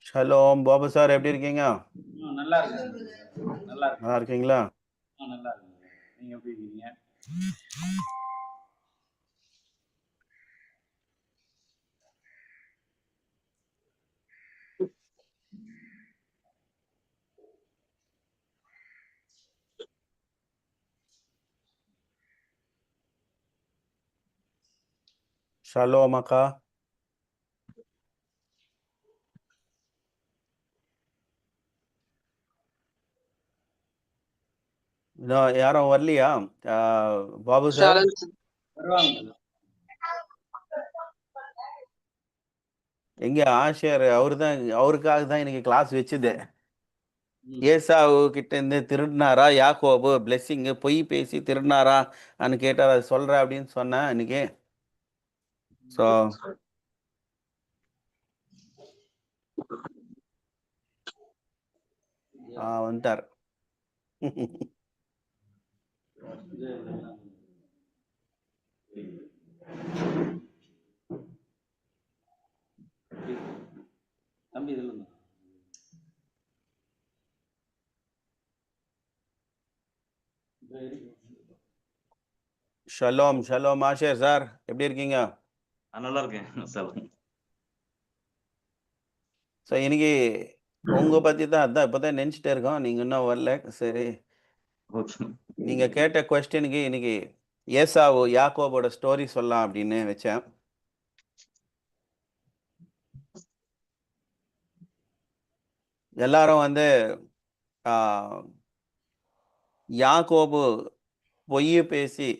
Shalom Babu sir, எப்படி இருக்கீங்க? நல்லா இருக்கு. நல்லா இருக்கு. நல்லா இருக்கீங்களா? நல்லா இருக்கு. நீங்க எப்படி இருக்கீங்க? ஷலோம் அக்கா. இன்னும் யாரும் வரலையா? பாபு சார் வருவாங்க. எங்க ஆஷர் அவருக்காக தான் இன்னைக்கு கிளாஸ் வச்சுது. ஏசாவு கிட்ட இருந்து திருடினாரா யாக்கோபு பிளெஸ்ஸிங் பொய் பேசி திருடினாரா கேட்டார். அது சொல்ற அப்படின்னு சொன்னேன் இன்னைக்கு. ஸோ வந்துட்டார். தம்பி இதுல ஷலோம் ஷலோம் ஆஷர் சார், எப்படி இருக்கீங்க? நல்லா இருக்கேன் சார். ஸோ இன்னைக்கு உங்க பத்தி தான் அதான் இப்போதான் நினச்சிட்டே இருக்கோம். நீங்க இன்னும் வரல. சரி, நீங்க கேட்ட கொஸ்டினுக்கு இன்னைக்கு ஏசாவு யாக்கோபோட ஸ்டோரி சொல்லலாம் அப்படின்னு வச்சேன். எல்லாரும் யாக்கோபு பொய் பேசி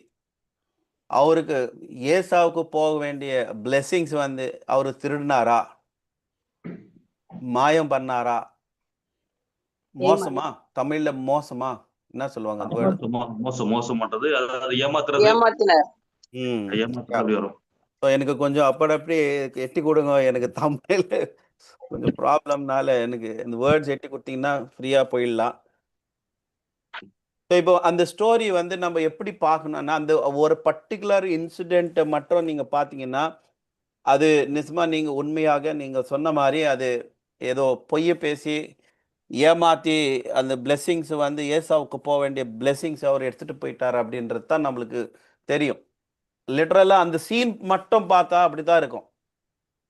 அவருக்கு ஏசாவுக்கு போக வேண்டிய பிளெஸிங்ஸ் அவரு திருடினாரா, மாயம் பண்ணாரா, மோசமா, தமிழ்ல மோசமா என்ன சொல்லுவாங்க அந்த வேர்டு? மோசம் பண்றது, அதாவது ஏமாத்துறது. அப்படி வரும். எனக்கு கொஞ்சம் அப்படி எட்டி கொடுங்க. எனக்கு தமிழ்ல கொஞ்சம் ப்ராப்ளம்னால எனக்கு இந்த வேர்ட்ஸ் எட்டி கொடுத்தீங்கன்னா ஃப்ரீயா போயிடலாம். இப்போ அந்த ஸ்டோரி நம்ம எப்படி பார்க்கணும்னா, அந்த ஒரு பர்டிகுலர் இன்சிடென்ட்டை மட்டும் நீங்க பார்த்தீங்கன்னா, அது நிஜமா நீங்க உண்மையாக நீங்க சொன்ன மாதிரி அது ஏதோ பொய்ய பேசி ஏமாத்தி அந்த பிளெஸ்ஸிங்ஸ் ஏசாவுக்கு போக வேண்டிய பிளெஸ்ஸிங்ஸ் அவர் எடுத்துட்டு போயிட்டார் அப்படின்றது தான் நம்மளுக்கு தெரியும். லிட்டரலா அந்த சீன் மட்டும் பார்த்தா அப்படிதான் இருக்கும்.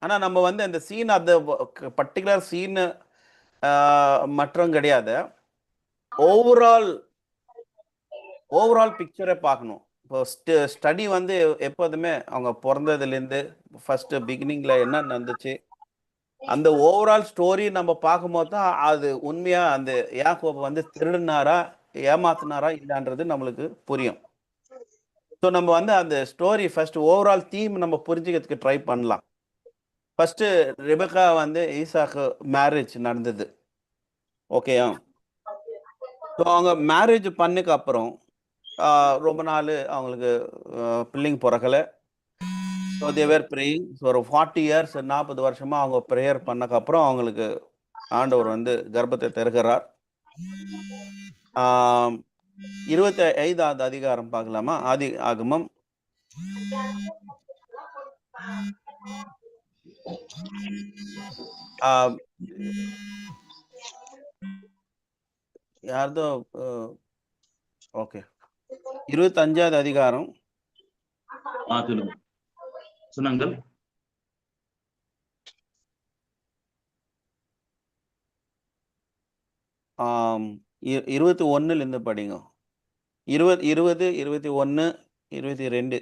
ஆனா நம்ம அந்த சீன் அந்த பர்டிகுலர் சீன் மற்றும் கிடையாது. ஓவரால் பிக்சரை பார்க்கணும். இப்போ ஸ்டடி எப்போதுமே அவங்க பிறந்ததுலேருந்து ஃபர்ஸ்ட் பிகினிங்ல என்ன நடந்துச்சு அந்த ஓவரால் ஸ்டோரி நம்ம பார்க்கும்போது தான் அது உண்மையா அந்த யாக்கோபு திருடினாரா ஏமாத்தினாரா இல்லைன்றது நம்மளுக்கு புரியும். ஸோ நம்ம அந்த ஸ்டோரி ஃபர்ஸ்ட் ஓவரால் தீம் நம்ம புரிஞ்சுக்கிறதுக்கு ட்ரை பண்ணலாம். ஃபர்ஸ்ட் ரெபெக்கா ஈசாக்கு மேரேஜ் நடந்தது. ஓகேயா? ஸோ அவங்க மேரேஜ் பண்ணதுக்கு அப்புறம் ரொம்ப நாள் அவங்களுக்கு பிள்ளைங்க பிறக்கலை. ஸோ தேவர் ப்ரேயிங். ஸோ ஒரு 40 இயர்ஸ் 40 வருஷமா அவங்க ப்ரேயர் பண்ணக்கப்புறம் அவங்களுக்கு ஆண்டவர் கர்ப்பத்தை திறக்கிறார். 25வது அதிகாரம் பார்க்கலாமா? ஆதி ஆகமம். யார்தோ ஓகே, 25வது அதிகாரம். சொன்னாங்கள் 21 படிங்க. 20, 21, 22.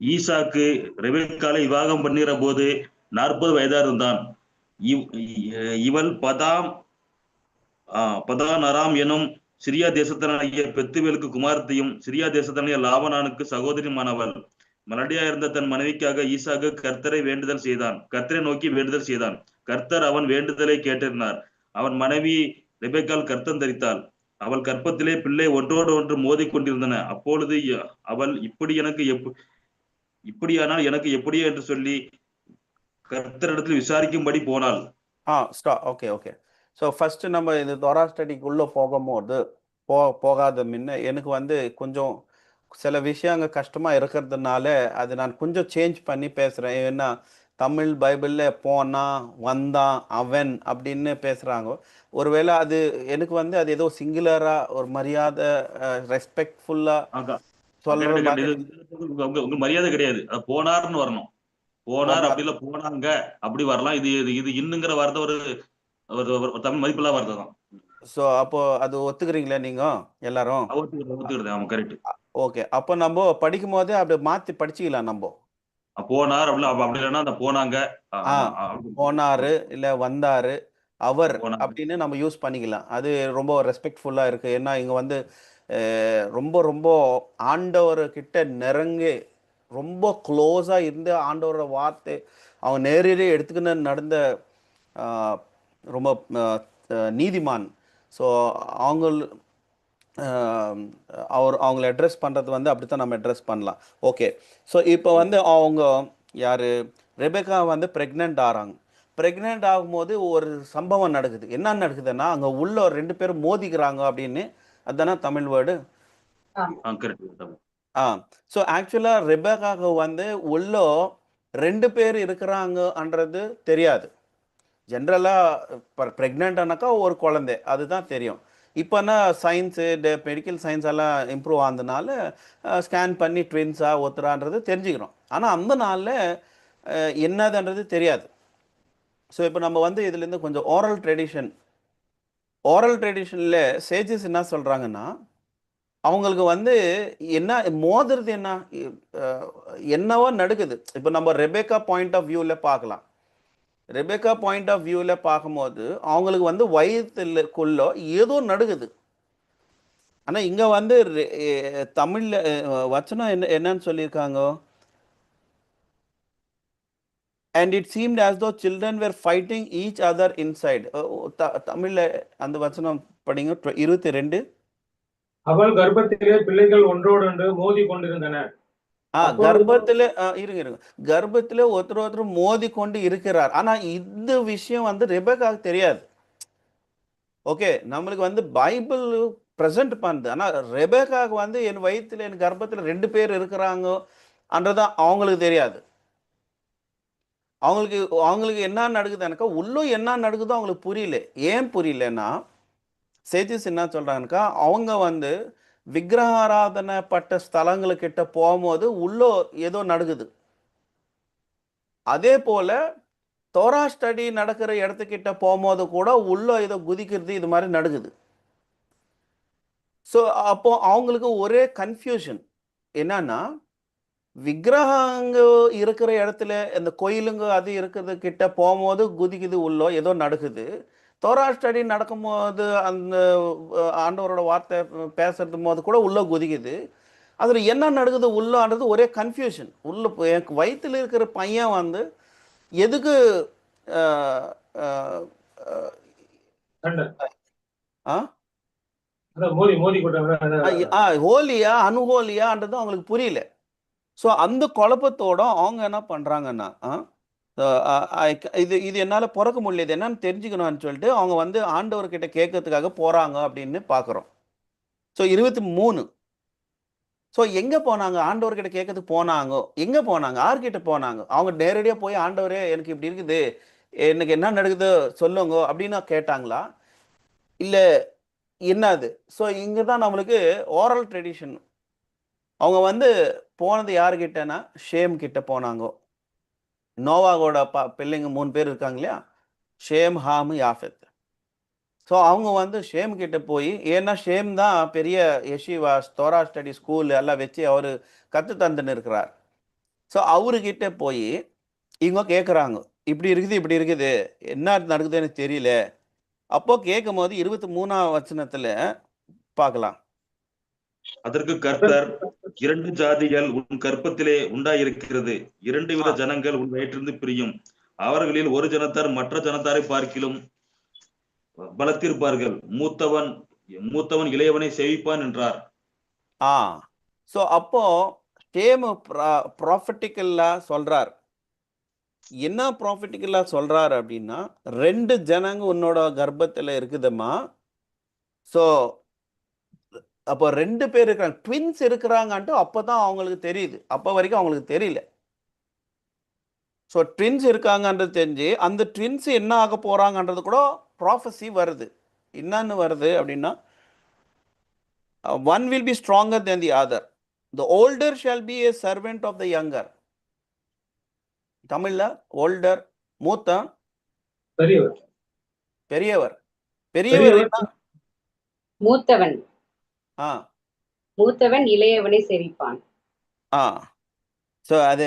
ஈசாக்கு ரெபெக்காலை விவாகம் பண்ணுகிற போது 40 வயதா இருந்தான். இவள் பதான் அராம் எனும் சிரியா தேசத்தனாகிய பெத்துவேலுக்கு குமாரத்தையும் சிரியா தேசத்தனாகிய லாபனானுக்கு சகோதரியுமானவள். மலடியா இருந்த தன் மனைவிக்காக ஈசாக்கு கர்த்தரை வேண்டுதல் செய்தான். கர்த்தரை நோக்கி வேண்டுதல் செய்தான். கர்த்தர் அவன் வேண்டுதலை கேட்டிருந்தார். அவன் மனைவி ரெபெக்கால் கர்த்தம் தரித்தாள். அவள் கர்ப்பத்திலே பிள்ளை ஒன்றோடு ஒன்று மோதி கொண்டிருந்தன. அப்பொழுது அவள் இப்படியானால் எனக்கு எப்படியே என்று சொல்லி கர்த்தரிடத்தில் விசாரிக்கும்படி போனாள். Okay okay. ஸோ ஃபர்ஸ்ட் நம்ம இந்த தோரா ஸ்டடிக்குள்ளே போகும்போது போகாத முன்ன எனக்கு கொஞ்சம் சில விஷயங்கள் கஷ்டமாக இருக்கிறதுனால அது நான் கொஞ்சம் சேஞ்ச் பண்ணி பேசுகிறேன். ஏன்னா தமிழ் பைபிள்ல போனான் வந்தான் அவன் அப்படின்னு பேசுறாங்க. ஒருவேளை அது எனக்கு வந்து அது ஏதோ சிங்குலரா ஒரு மரியாதை ரெஸ்பெக்ட்ஃபுல்லா ஆகா. சொல்ற கரெக்ட் கரெக்ட். மாதிரி. இது உங்க மரியாதை கிடையாது. அது போனார்னு வரணும். போனார் அப்படி போனார். இல்ல போனாங்க அப்படி வரலாம். இது இது இது இன்னுங்கிற வார்த்தை ஒரு ஒரு தமிழ் மதிப்பில்லா வார்த்தை தான். ஸோ அப்போ அது ஒத்துக்கிறீங்களா நீங்க எல்லாரும்? ஒத்துக்கிறது ஆமா கரெக்ட். ஓகே, அப்போ நம்ம படிக்கும் போதே அப்படி மாத்தி படிச்சுக்கலாம் நம்ம. போனார் அப்படி அப்படி இல்லைன்னா அந்த போனாங்க. ஆ ஆமா போனாரு இல்ல வந்தாரு அவர் போனாங்க. அப்படின்னு நம்ம யூஸ் பண்ணிக்கலாம். அது ரொம்ப ரெஸ்பெக்ட்ஃபுல்லா இருக்கு. ஏன்னா இங்க வந்து ரொம்ப ரொம்ப ஆண்டவர் கிட்ட நெருங்கி ரொம்ப க்ளோஸா இருந்து ஆண்டவரோட வார்த்தை அவங்க நேரடியாக எடுத்துக்கின்னு நடந்த ஆஹ், ரொம்ப நீதிமான். ஸோ அவங்க ஆஹ், அவங்கள அட்ரஸ் பண்ணுறது வந்து அப்படித்தான் நம்ம அட்ரஸ் பண்ணலாம். ஓகே, ஸோ இப்போ வந்து அவங்க யார் ரெபேக்கா வந்து ப்ரெக்னென்ட் ஆகிறாங்க. ப்ரெக்னென்ட் ஆகும்போது ஒரு சம்பவம் நடக்குது. என்ன நடக்குதுன்னா அங்கே உள்ள ரெண்டு பேரும் மோதிக்கிறாங்க அப்படின்னு. அதுதானே தமிழ் வேர்டு. கரெக்ட். ஆ ஸோ ஆக்சுவலாக ரெபேக்காவுக்கு வந்து உள்ள ரெண்டு பேர் இருக்கிறாங்கன்றது தெரியாது. ஜென்ரலாக ப்ரெக்னென்ட் ஆனாக்கா ஒரு குழந்தை அதுதான் தெரியும். இப்போனா சயின்ஸு மெடிக்கல் சயின்ஸ் எல்லாம் இம்ப்ரூவ் ஆனதுனால ஸ்கேன் பண்ணி ட்வின்ஸா ஒத்துறான்றது தெரிஞ்சுக்கிறோம். ஆனால் அந்த நாளில் என்னதுன்றது தெரியாது. ஸோ இப்போ நம்ம வந்து இதுலேருந்து கொஞ்சம் ஓரல் ட்ரெடிஷனில் சேஜஸ் என்ன சொல்கிறாங்கன்னா அவங்களுக்கு வந்து என்ன மோதுறது என்ன அஹ், என்னவோ நடக்குது. இப்போ நம்ம ரெபேக்கா பாயிண்ட் ஆஃப் வியூவில் பார்க்கலாம். ரெபேக்கா பாயிண்ட் ஆஃப் வியூவில் பார்க்கும்போது அவங்களுக்கு வந்து வயிற்றுக்குள்ள ஏதோ நடுக்குது. ஆனால் இங்கே வந்து தமிழில் வச்சனம் என்னன்னு சொல்லியிருக்காங்க. And it seemed as though children were fighting each other inside. தமிழில் அந்த வச்சனம் படிங்க 22. அவள் கர்ப்பத்திலே பிள்ளைகள் ஒன்றோடொன்று மோதி கொண்டிருந்தன. கர்ப்பத்தில் இருங்க இருங்க, கர்ப்பத்தில் ஒருத்தர் ஒருத்தர் மோதி கொண்டு இருக்கிறார். ஆனால் இந்த விஷயம் வந்து ரெபேக்காவுக்கு தெரியாது. ஓகே, நம்மளுக்கு வந்து பைபிள் ப்ரெசென்ட் பண்ணுது. ஆனால் ரெபேக்காவுக்கு வந்து என் வயிற்றுல என் கர்ப்பத்தில் ரெண்டு பேர் இருக்கிறாங்க அன்றதான் அவங்களுக்கு தெரியாது. அவங்களுக்கு அவங்களுக்கு என்ன நடக்குதுனாக்கா உள்ளும் என்ன நடக்குதோ அவங்களுக்கு புரியல. ஏன் புரியலன்னா சேஜஸ் என்ன சொல்றாங்கனாக்கா அவங்க வந்து விக்கிரகாராதனை பட்ட ஸ்தலங்களுக்கிட்ட போகும்போது உள்ளோ ஏதோ நடக்குது. அதே போல தோரா ஸ்டடி நடக்கிற இடத்துக்கிட்ட போகும்போது கூட உள்ள ஏதோ குதிக்கிறது இது மாதிரி நடக்குது. ஸோ அப்போ அவங்களுக்கு ஒரே கன்ஃபியூஷன் என்னன்னா விக்கிரகங்க இருக்கிற இடத்துல இந்த கோயிலுங்க அது இருக்கிறது கிட்ட போகும்போது குதிக்குது உள்ளோ ஏதோ நடக்குது. தோரா ஸ்டடி நடக்கும்போது அந்த ஆண்டவரோட வார்த்தை பேசுறது போது கூட உள்ள குதிக்குது. அதில் என்ன நடக்குது உள்ளான்றது ஒரே கன்ஃபியூஷன். உள்ள எனக்கு வயிற்றில் இருக்கிற பையன் வந்து எதுக்கு அஹ், அஹ், அஹ், சண்டை. ஆ அதான் மோதி மோதி கொண்டாங்க. ஹோலியா அனுஹோலியான்றது அவங்களுக்கு புரியல. ஸோ அந்த குழப்பத்தோட அவங்க என்ன பண்ணுறாங்கன்னா இது இது என்னால் பிறக்க முடியல, இது என்னன்னு தெரிஞ்சுக்கணும்னு சொல்லிட்டு அவங்க வந்து ஆண்டவர்கிட்ட கேட்கறதுக்காக போகிறாங்க அப்படின்னு பார்க்குறோம். ஸோ 23. ஸோ எங்கே போனாங்க ஆண்டவர்கிட்ட கேட்கறதுக்கு போனாங்க. எங்கே போனாங்க, யார்கிட்ட போனாங்க? அவங்க நேரடியாக போய் ஆண்டவரே எனக்கு இப்படி இருக்குது, எனக்கு என்ன நடக்குது சொல்லுங்க அப்படின்னு கேட்டாங்களா இல்லை என்னது? ஸோ இங்கே தான் நம்மளுக்கு ஓரல் ட்ரெடிஷன். அவங்க வந்து போனது யாருக்கிட்டனா ஷேம் கிட்ட போனாங்க. நோவாவோட பிள்ளைங்க 3 பேர் இருக்காங்க இல்லையா, ஷேம் ஹாம் யாஃபெத். ஸோ அவங்க வந்து ஷேம் கிட்ட போய், ஏன்னா ஷேம் தான் பெரிய யெஷிவாஸ் தோரா ஸ்டடி ஸ்கூல் எல்லாம் வச்சு அவர் கற்று தந்துன்னு இருக்கிறார். ஸோ அவர்கிட்ட போய் இவங்க கேட்குறாங்க இப்படி இருக்குது இப்படி இருக்குது, என்ன நடக்குதுன்னு எனக்கு தெரியல. அப்போ கேட்கும் போது 23ஆம் வசனத்தில் பார்க்கலாம். அதற்கு கர்த்தர், 2 ஜாதிகள் உன் கர்ப்பத்திலே உண்டாயிருக்கிறது, 2 வித ஜனங்கள் உன் வயிற்றிலிருந்து பிரியும், அவர்களில் ஒரு ஜனத்தார் மற்ற ஜனத்தாரை பார்க்கிலும் பலத்திருப்பார்கள், மூத்தவன் மூத்தவன் இளையவனை சேவிப்பான் என்றார். ஸோ அப்போ ஷேம் ப்ராஃபட்டிக்கல்லா சொல்றார். என்ன ப்ராஃபிட்டிக்கலா சொல்றாரு அப்படின்னா 2 ஜனங்க உன்னோட கர்ப்பத்தில் இருக்குதுமா. ஸோ அப்போ 2 பேர் இருக்கிறாங்க, ட்வின்ஸ் இருக்கிறாங்கன்ட்டு அப்போ தான் அவங்களுக்கு தெரியுது. அப்போ வரைக்கும் அவங்களுக்கு தெரியல. ஸோ ட்வின்ஸ் இருக்காங்கன்றது தெரிஞ்சு அந்த ட்வின்ஸ் என்ன ஆக போகிறாங்கன்றது கூட ப்ராஃபஸி வருது. என்னன்னு வருது அப்படின்னா, one will be stronger than the other, the older shall be a servant of the younger. தமிழில் ஓல்டர் மூத்த, பெரியவர் பெரியவர். பெரியவர் என்ன? மூத்தவன் ஆ மூத்தவன் இளையவனை சேவிப்பான். ஆ ஸோ அது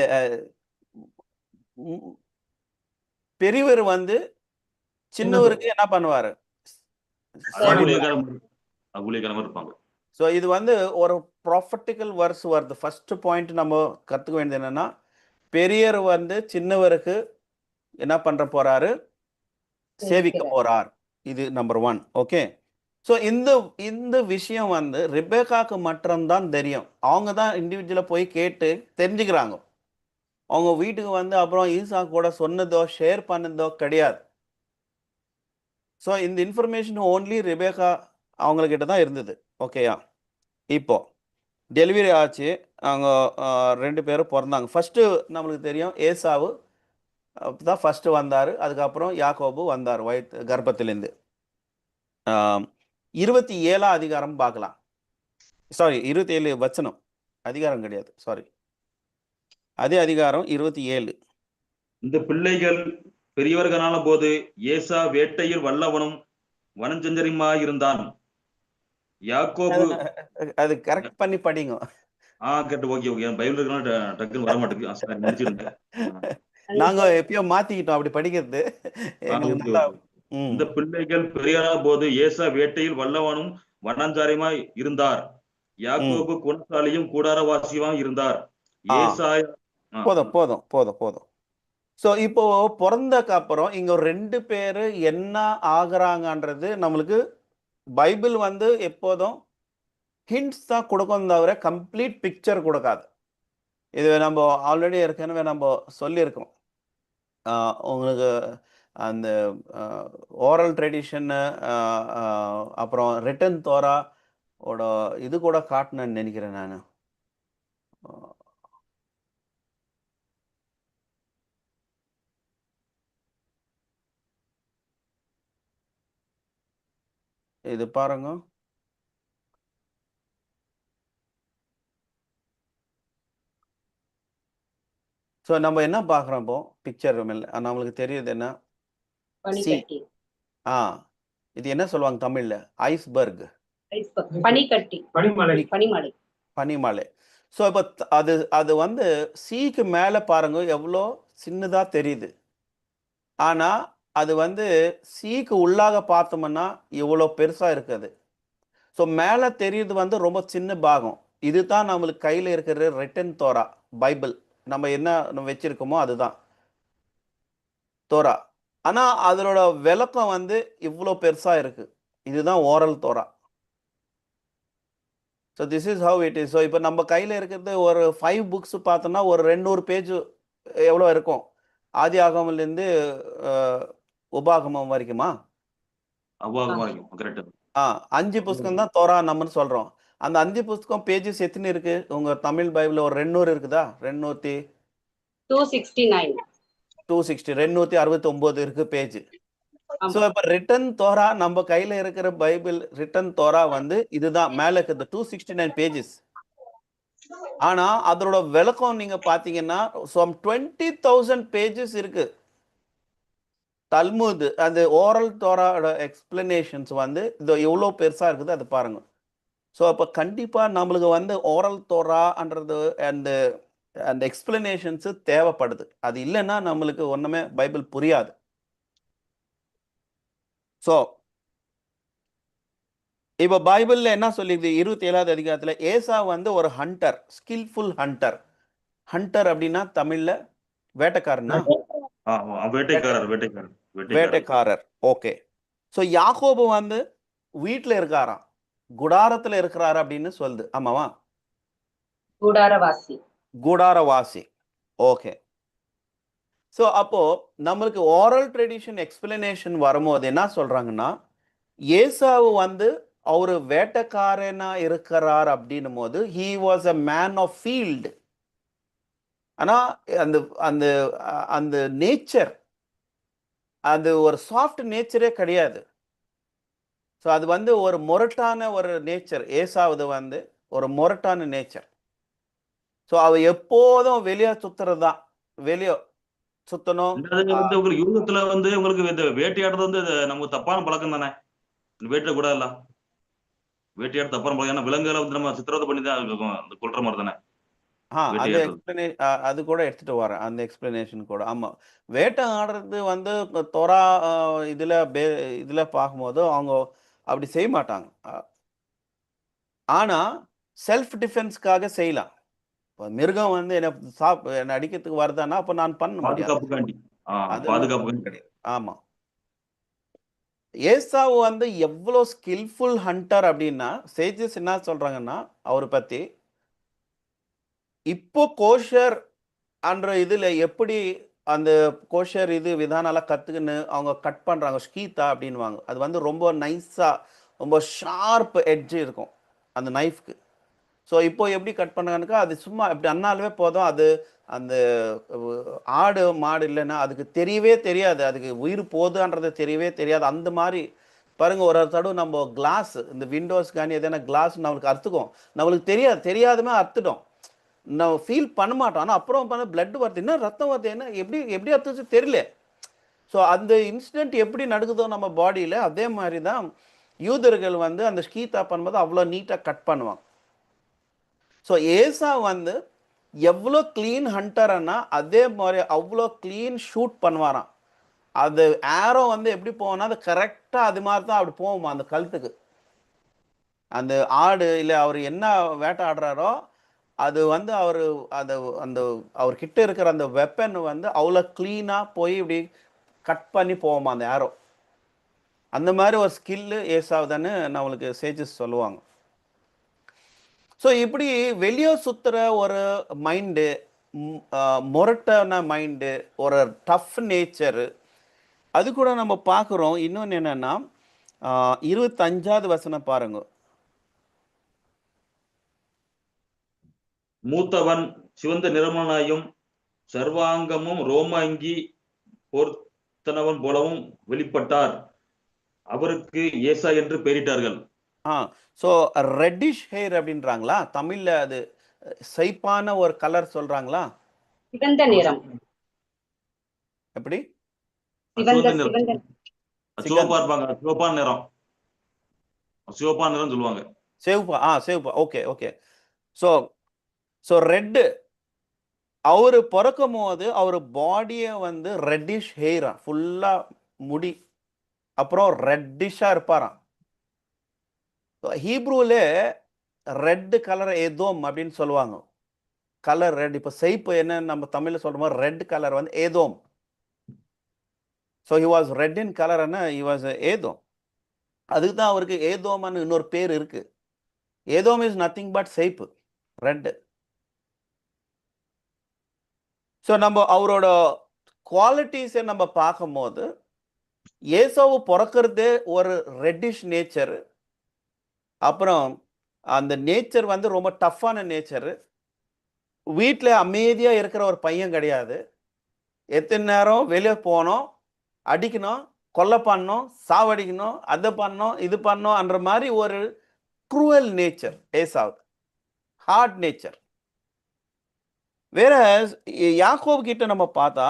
பெரியவர் வந்து சின்னவருக்கு என்ன பண்ணுவார்? ஊழியக்காரமா இருப்பாங்க. ஸோ இது வந்து ஒரு ப்ராஃபட்டிக்கல் வர்ஸ் வருது. ஃபர்ஸ்ட் பாயிண்ட் நம்ம கற்றுக்க வேண்டியது என்னன்னா, பெரியவர் வந்து சின்னவருக்கு என்ன பண்ற போறாரு? சேவிக்க போறார். இது நம்பர் 1. ஓகே. ஸோ இந்த விஷயம் வந்து ரெபேக்காக்கு மட்டும்தான் தெரியும். அவங்க தான் இண்டிவிஜுவலாக போய் கேட்டு தெரிஞ்சுக்கிறாங்க. அவங்க வீட்டுக்கு வந்து அப்புறம் ஈசா கூட சொன்னதோ ஷேர் பண்ணதோ கிடையாது. ஸோ இந்த இன்ஃபர்மேஷன் ஓன்லி ரெபேக்கா அவங்கக்கிட்ட தான் இருந்தது. ஓகேயா? இப்போ டெலிவரி ஆச்சு, அவங்க 2 பேரும் பிறந்தாங்க. ஃபஸ்ட்டு நம்மளுக்கு தெரியும் ஏசாவு தான் ஃபஸ்ட்டு வந்தார். அதுக்கப்புறம் யாக்கோபு வந்தார் கர்ப்பத்திலேருந்து. 27 அதிகாரம் பார்க்கலாம். சாரி, 27 வசனம், அதிகாரம் கிடையாது, சாரி, அதே அதிகாரம் 27. இந்த பிள்ளைகள் பெரியவர்களான போது ஏசா வேட்டையில் வல்லவனும் வனஞ்சஞ்சரியுமாயிருந்தான். யாக்கோபு அது கரெக்ட் பண்ணி படிங்க. கரெக்ட். ஓகே. பைபிள் டக்குன்னு வர மாட்டேங்குது, முடிச்சிருந்தேன். நாங்க எப்பயோ மாத்திக்கிட்டோம் அப்படி படிக்கிறது. இந்த பிள்ளைகள் பெரியவரான போது ஏசா வேட்டையில் வல்லவனும் வனஞ்சாரியுமாய் இருந்தார். யாக்கோபு குணசாலியும் கூடாரவாசியுமாய் இருந்தார். போதும். ஸோ இப்போ பிறந்தக்கு அப்புறம் இங்க 2 பேரு என்ன ஆகுறாங்கன்றது நம்மளுக்கு பைபிள் வந்து எப்போதும் ஹிண்ட்ஸ் தான் கொடுக்கும், தவிர கம்ப்ளீட் பிக்சர் கொடுக்காது. இது நம்ம ஆல்ரெடி ஏற்கனவே நம்ம சொல்லியிருக்கோம். உங்களுக்கு அந்த ஓரல் ட்ரெடிஷன்னு அப்புறம் ரிட்டன் தோரா ஓட இது கூட காட்டினேன்னு நினைக்கிறேன் நான். இது பாருங்க. ஸோ நம்ம என்ன பார்க்குறோம் இப்போ பிக்சர் நம்மளுக்கு தெரியுது என்ன? இது என்ன சொல்லுவாங்க தமிழ்ல? ஐஸ்பர்க், பனிமலை. ஸோ இப்போ அது வந்து சீக்கு மேலே பாருங்க எவ்வளோ சின்னதாக தெரியுது. ஆனால் அது வந்து சீக்கு உள்ளாக பார்த்தோம்னா இவ்வளோ பெருசாக இருக்குது. ஸோ மேலே தெரியுது வந்து ரொம்ப சின்ன பாகம். இதுதான் நம்மளுக்கு கையில் இருக்கிற ரிட்டன் தோரா, பைபிள். நம்ம என்ன வச்சிருக்கோமோ அதுதான் தோரா. ஆனால் அதனோட விளக்கம் வந்து இவ்வளோ பெருசாக இருக்கு. இதுதான் oral Torah. So this is how it is. So இப்போ நம்ம கையில் இருக்கிறது ஒரு 5 புக்ஸ் பார்த்தோம்னா ஒரு 200 பேஜ் எவ்வளோ இருக்கும்? ஆதி ஆகமம்லேருந்து உபாகமம் வரைக்குமா? 5 புஸ்தகம் தான் தோரா நம்மன்னு சொல்கிறோம். அந்த 5 புஸ்தகம் பேஜஸ் எத்தனை இருக்கு உங்க தமிழ் பைபிள்? ஒரு 200 இருக்குதா? 269 இருக்கு பேஜ். ஸோ இப்போ ரிட்டன் தோரா நம்ம கையில இருக்கிற பைபிள் ரிட்டன் தோரா வந்து இதுதான் மேல இருக்குது 269 பேஜஸ். ஆனா அதோட விளக்கம் நீங்க பாத்தீங்கன்னா 20,000 பேஜஸ் இருக்கு. தல்முத் அந்த ஓரல் தோராவோட எக்ஸ்பிளனேஷன்ஸ் வந்து இது எவ்வளோ பெருசா இருக்குது அது பாருங்க. ஸோ அப்போ கண்டிப்பா நம்மளுக்கு வந்து ஓரல் தோரான்றது அந்த எக்ஸ்பிளனேஷன்ஸ் தேவைப்படுது. அது இல்லைன்னா நம்மளுக்கு ஒண்ணுமே பைபிள் புரியாது. ஸோ இப்போ பைபிள்ல என்ன சொல்லிது? 27வது அதிகாரத்துல ஏசா வந்து ஒரு ஹண்டர், ஸ்கில்ஃபுல் ஹண்டர். ஹண்டர் அப்படின்னா தமிழ்ல வேட்டைக்காரனா? வேட்டைக்காரர். ஓகே. ஸோ யாக்கோபு வந்து வீட்டில் இருக்காராம், குடாரத்துல இருக்கிறாரு அப்படின்னு சொல்லுது. ஆமாவா? கூடாரவாசி. ஓகே. ஸோ அப்போ நம்மளுக்கு ஓரல் ட்ரெடிஷன் எக்ஸ்பிளனேஷன் வரும்போது என்ன சொல்றாங்கன்னா, ஏசாவு வந்து அவரு வேட்டைக்காரனா இருக்கிறார் அப்படின்னும் போது he was a man of field. ஆனா அந்த அந்த அந்த நேச்சர், அது ஒரு சாஃப்ட் நேச்சரே கிடையாது. ஸோ அது வந்து ஒரு மொரட்டான ஒரு நேச்சர். ஏசாவது வந்து ஒரு மொரட்டான நேச்சர். ஸோ அவ எப்போதும் வெளியே சுத்துறது தான். வெளியே சுத்தணும். ரெண்டாவது வந்து உங்களுக்கு யூகத்துல வந்து உங்களுக்கு இந்த வேட்டையாடுறது வந்து நமக்கு தப்பான பழக்கம் தானே. வேட்டை கூட இல்ல, வேட்டையாடு தப்பான பழக்கம். ஏன்னா விலங்குகளை வந்து நம்ம சித்திரவதை பண்ணி தான் இருக்கும், அந்த கொல்ற மாதிரி தானே அந்த வேட்டையாடுறது. அது கூட எடுத்துட்டு வரேன். அந்த எக்ஸ்பிளனேஷன் கூட. ஆமா. வேட்டை ஆடுறது வந்து இப்ப தொரா இதுல இதுல பார்க்கும்போது அவங்க அப்படி செய்ய மாட்டாங்க. ஆனா செல்ஃப் டிஃபென்ஸ்க்காக செய்யலாம். இப்ப மிருகம் வந்து என்ன அடிக்கிறதுக்கு வருதான்னா அப்ப நான் பண்ண முடியாது. பாதுகாப்புக்காண்டி. அதெல்லாம் பாதுகாப்புக்காண்டி. கிடையாது. ஆமா. ஏசாவு வந்து எவ்வளவு ஸ்கில்ஃபுல் ஹண்டர் அப்படின்னா, சேஜஸ் என்ன சொல்றாங்கன்னா அவரை பத்தி, இப்போ கோஷர் அன்ற இதுல எப்படி அந்த கோஷர் இது விதானெல்லாம் கத்துக்கின்னு அவங்க கட் பண்றாங்க. ஷ்கீதா அப்படின்னுவாங்க. அது வந்து ரொம்ப நைஸா, ரொம்ப ஷார்ப் எட்ஜ் இருக்கும் அந்த நைஃப்க்கு. ஸோ இப்போ எப்படி கட் பண்ணாங்கன்னாக்கா, அது சும்மா இப்படி அண்ணாலுமே போதும். அது அந்த ஆடு மாடு இல்லைன்னா அதுக்கு தெரியவே தெரியாது. அதுக்கு உயிர் போகுதுன்றது தெரியவே தெரியாது. அந்த மாதிரி பாருங்க, ஒரு தடவை நம்ம கிளாஸ், இந்த விண்டோஸ் காணி எதனா கிளாஸ் நம்மளுக்கு அறுத்துக்கும். நம்மளுக்கு தெரியாது, தெரியாதுமே அறுத்துட்டோம். நம்ம ஃபீல் பண்ண மாட்டோம். ஆனால் அப்புறம் பண்ண பிளட் வருது, என்ன ரத்தம் வருது, என்ன எப்படி எப்படி அறுத்துச்சு தெரியல. ஸோ அந்த இன்சிடென்ட் எப்படி நடக்குதோ நம்ம பாடியில், அதே மாதிரி தான் யூதர்கள் வந்து அந்த ஸ்கீதா பண்ணும்போது அவ்வளோ நீட்டாக கட் பண்ணுவாங்க. ஸோ ஏசா வந்து எவ்வளோ க்ளீன் ஹண்டர்னா அதே மாதிரி அவ்வளோ க்ளீன் ஷூட் பண்ணுவாராம். அது ஏரோ வந்து எப்படி போவோம்னா அது கரெக்டாக அது மாதிரி தான் அப்படி போகுமா அந்த கழுத்துக்கு. அந்த ஆடு இல்லை அவர் என்ன வேட்டையாடுறாரோ அது வந்து அவர் அந்த அந்த அவர்கிட்ட இருக்கிற அந்த வெப்பன் வந்து அவ்வளோ க்ளீனாக போய் இப்படி கட் பண்ணி போவோமா அந்த ஏரோ. அந்த மாதிரி ஒரு ஸ்கில்லு ஏசாவுதான்னு நம்மளுக்கு சேஜஸ் சொல்லுவாங்க. ஸோ இப்படி வெளியே சுற்றுற ஒரு மைண்டு, மொரட்டான மைண்டு, ஒரு டஃப் நேச்சரு, அது கூட நம்ம பார்க்குறோம். இன்னொன்று என்னன்னா 25வது வசனம் பாருங்க. மூத்தவன் சிவந்த நிறமனாயும் சர்வாங்கமும் ரோம அங்கி போர்த்தனவன் போலவும் வெளிப்பட்டார். அவருக்கு ஏசா என்று பெயரிட்டார்கள். ஸோ ரெட்டிஷ் ஹேர் அப்படின்றாங்களா தமிழில்? அது சைப்பான ஒரு கலர் சொல்கிறாங்களா? சிவந்த நிறம். எப்படி? சிவந்த சிவந்த நிறம், சிவந்த சிவப்பா இருப்பாங்க. சிவப்பான நிறம், சிவப்பான நிறம் சொல்லுவாங்க. சிவப்பா, சிவப்பா. Okay okay. So so red, அவர் பிறக்கும் போது அவர் பாடியை வந்து ரெட்டிஷ் ஹேரா, ஃபுல்லாக முடி, அப்புறம் ரெட்டிஷாக இருப்பாராம். ஹீப்ரூவில் ரெட் கலர் ஏதோம் அப்படின்னு சொல்லுவாங்க. Colour red. இப்போ சைப்பு என்ன நம்ம தமிழில் சொல்கிற மாதிரி ரெட் கலர் வந்து ஏதோம். So he was red in கலர்னா ஹி வாஸ் ஏதோம். அதுக்கு தான் அவருக்கு ஏதோம்னு இன்னொரு பேர் இருக்கு. ஏதோம் இஸ் நத்திங் பட் சைப்பு, ரெட்டு. ஸோ நம்ம அவரோட குவாலிட்டிஸை நம்ம பார்க்கும்போது ஏசாவு பிறக்கிறதே ஒரு ரெட்டிஷ் நேச்சர். அப்புறம் அந்த நேச்சர் வந்து ரொம்ப டஃப்பான நேச்சரு. வீட்டில் அமைதியாக இருக்கிற ஒரு பையன் கிடையாது. எத்தனை நேரம் வெளியே போனோம், அடிக்கணும், கொலை பண்ணணும், சாவடிக்கணும், அதை பண்ணோம், இது பண்ணோம்ன்ற மாதிரி ஒரு க்ரூவல் நேச்சர் ஏசாவு, ஹார்ட் நேச்சர். வேற யாக்கோபு கிட்ட நம்ம பார்த்தா,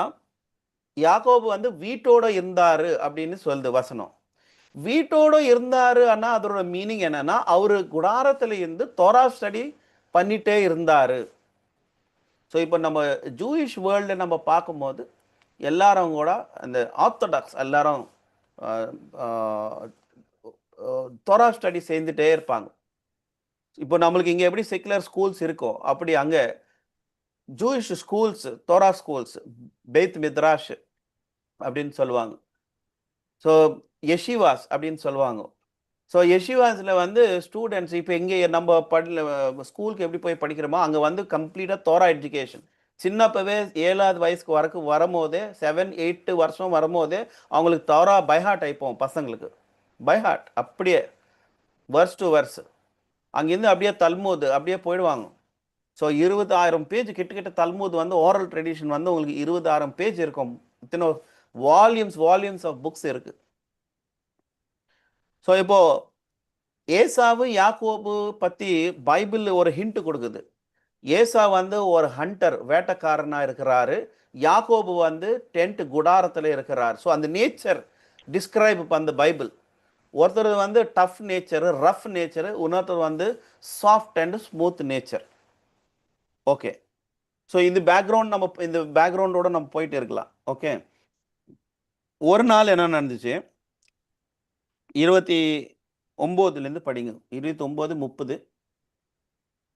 யாக்கோபு வந்து வீட்டோட இருந்தாரு அப்படின்னு சொல்லுது வசனம். வீட்டோட இருந்தாரு ஆனா அதோட மீனிங் என்னன்னா அவரு குடாரத்துல இருந்து தோரா ஸ்டடி பண்ணிட்டே இருந்தாரு. ஸோ இப்போ நம்ம ஜூயிஷ் வேர்ல்டு நம்ம பார்க்கும்போது எல்லாரும் கூட அந்த ஆர்த்தடாக்ஸ் எல்லாரும் தோரா ஸ்டடி செய்துட்டே இருப்பாங்க. இப்போ நம்மளுக்கு இங்கே எப்படி செக்குலர் ஸ்கூல்ஸ் இருக்கோ அப்படி அங்கே Jewish schools, Torah schools, Beth Midrash அப்படின்னு சொல்லுவாங்க. ஸோ யஷிவாஸ் அப்படின்னு சொல்லுவாங்க. ஸோ யஷிவாஸில் வந்து ஸ்டூடெண்ட்ஸ் இப்போ எங்கே நம்ம ஸ்கூலுக்கு எப்படி போய் படிக்கிறோமோ அங்கே வந்து கம்ப்ளீட்டாக தோரா எஜுகேஷன். சின்னப்பவே 7வது வயசுக்கு வரைக்கும் வரும்போதே 7-8 வருஷம் வரும்போதே அவங்களுக்கு தோரா பைஹார்ட் ஆயிப்போம் பசங்களுக்கு. பைஹார்ட் அப்படியே வர்ஸ் டு வர்ஸ். அங்கேருந்து அப்படியே தல்மூது அப்படியே போயிடுவாங்க. ஸோ 20,000 பேஜ் கிட்ட தல்மூத் வந்து ஓரல் ட்ரெடிஷன் வந்து உங்களுக்கு 20,000 பேஜ் இருக்கும். இத்தனை வால்யூம்ஸ் ஆஃப் புக்ஸ் இருக்கு. ஸோ இப்போ ஏசாவு யாக்கோபு பத்தி பைபிள் ஒரு ஹிண்ட் கொடுக்குது. ஏசா வந்து ஒரு ஹண்டர், வேட்டைக்காரனா இருக்கிறாரு. யாக்கோபு வந்து டென்ட் குடாரத்தில் இருக்கிறார். ஸோ அந்த நேச்சர் டிஸ்கிரைப் பண்ண பைபிள். ஒருத்தர் வந்து டஃப் நேச்சர், ரஃப் நேச்சர், இன்னொருத்தர் வந்து soft and smooth nature. Okay, so இந்த பேக்ரவுண்டோட நம்ம போயிட்டு இருக்கலாம். ஓகே, ஒரு நாள் என்ன நடந்துச்சு, 29 படிங்க, 29, 30.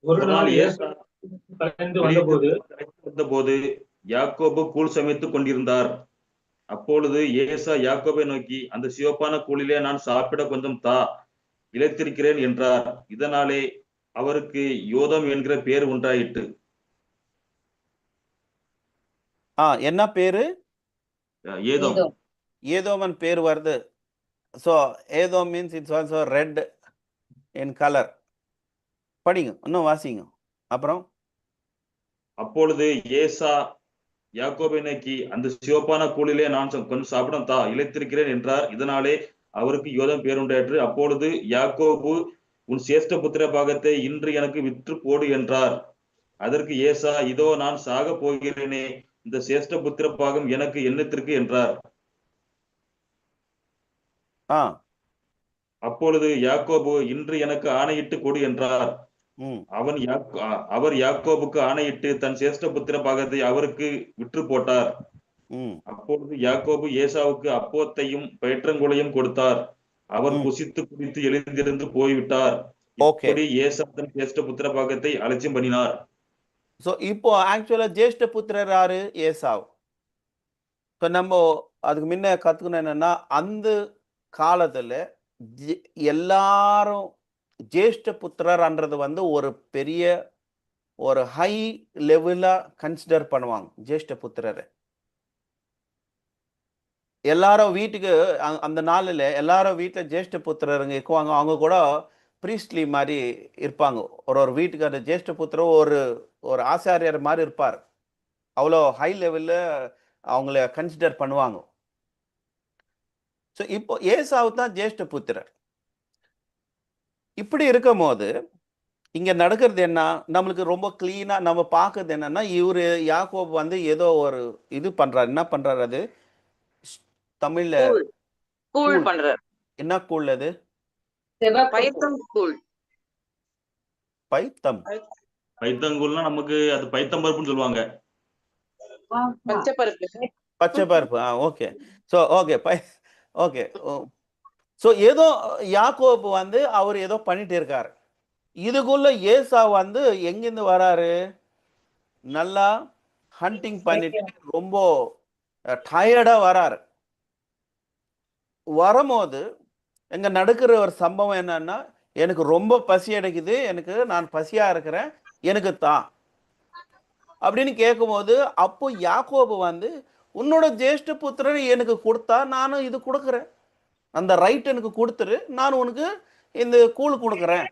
ஒரு நாள் ஏசா கலைந்து வந்தபோது யாக்கோபு கூழ் சமைத்துக் கொண்டிருந்தார். அப்பொழுது ஏசா யாக்கோபை நோக்கி, அந்த சிவப்பான கூழிலே நான் சாப்பிட கொஞ்சம் தா, இளைத்திருக்கிறேன் என்றார். இதனாலே அவருக்கு யோதம் என்கிற பேர் உண்டாயிற்று. என்ன பேரு? ஏதோம். ஏதோமன் பேர் வருது. So Edom means it's also read in colour. படிங்க, இன்னும் வாசிங்க. அப்புறம் அப்பொழுது ஏசா யாக்கோபை நோக்கி, அந்த சிவப்பான கூழிலே நான் கொஞ்சம் சாப்பிடும் தா, இளைத்திருக்கிறேன் என்றார். இதனாலே அவருக்கு யோதம் பேருண்டாயிற்று. அப்பொழுது யாக்கோபு, உன் சேஷ்ட புத்திர பாகத்தை இன்று எனக்கு விற்று போடு என்றார். அதற்கு ஏசா, இதோ நான் சாக போகிறேனே, இந்த சேஷ்ட புத்திர பாகம் எனக்கு என்னத்திற்கு என்றார். அப்பொழுது யாக்கோபு, இன்று எனக்கு ஆணையிட்டு கொடு என்றார். அவர் யாக்கோபுக்கு ஆணையிட்டு தன் சேஷ்ட புத்திர பாகத்தை அவருக்கு விற்று போட்டார். அப்பொழுது யாக்கோபு ஏசாவுக்கு அப்பத்தையும் பயிற்றங்குலையும் கொடுத்தார். அவர் புசித்து குடித்து எழுந்திருந்து போய்விட்டார். இப்படி ஏசா தன் சேஷ்ட புத்திர பாகத்தை அலட்சியம் பண்ணினார். ஸோ இப்போ ஆக்சுவலா ஜேஷ்ட புத்திரர் யாரு? ஏசாவ். ஸோ நம்ம அதுக்கு முன்ன கத்துக்கணும் என்னன்னா, அந்த காலத்துல எல்லாரும் ஜேஷ்ட புத்திரர்ன்றது வந்து ஒரு பெரிய ஒரு ஹை லெவலா கன்சிடர் பண்ணுவாங்க. ஜேஷ்ட புத்திரரை எல்லாரும் வீட்டுக்கு அந்த நாளில் எல்லாரும் வீட்டில் ஜேஷ்ட புத்திரருங்க இருக்குவாங்க. அவங்க கூட ப்ரீஸ்ட்லி மாதிரி இருப்பாங்க. ஒரு வீட்டுக்கு அந்த ஜேஷ்ட புத்திரர் ஒரு ஆசாரியர் மாதிரி இருப்பார். அவ்வளோ ஹை லெவலில் அவங்கள கன்சிடர் பண்ணுவாங்க. ஸோ இப்போ ஏசாவு தான் ஜேஷ்ட புத்திரர். இப்படி இருக்கும் போது இங்க நடக்கிறது என்ன, நம்மளுக்கு ரொம்ப கிளீனா நம்ம பார்க்கறது என்னன்னா, இவரு யாக்கோபு வந்து ஏதோ ஒரு இது பண்றாரு. என்ன பண்றாரு? அது தமிழ்ல கூழ் பண்றாரு. என்ன கூழ் அது? பைத்தம் கூழ். பைத்தங்கூழ்னா நமக்கு அது பைத்தம் பருப்புன்னு சொல்லுவாங்க. பச்சை பருப்பு. ஓகே. So okay. ஸோ ஏதோ யாக்கோபு வந்து அவர் ஏதோ பண்ணிட்டு இருக்காரு. இதுக்குள்ள ஏசா வந்து எங்கிருந்து வராரு? நல்லா ஹண்டிங் பண்ணிட்டு ரொம்ப டயர்டா வராரு. வரும்போது எங்க நடக்கிற ஒரு சம்பவம் என்னன்னா, எனக்கு ரொம்ப பசி அடைக்குது, நான் பசியா இருக்கிறேன், எனக்கு தான் அப்படின்னு கேட்கும்போது, அப்போ யாக்கோபு வந்து, உன்னோட ஜேஷ்ட புத்திரன் எனக்கு கொடுத்தா நானும் இது கொடுக்குறேன், அந்த ரைட் எனக்கு கொடுத்துரு, நான் உனக்கு இந்த கூழ் கொடுக்குறேன்.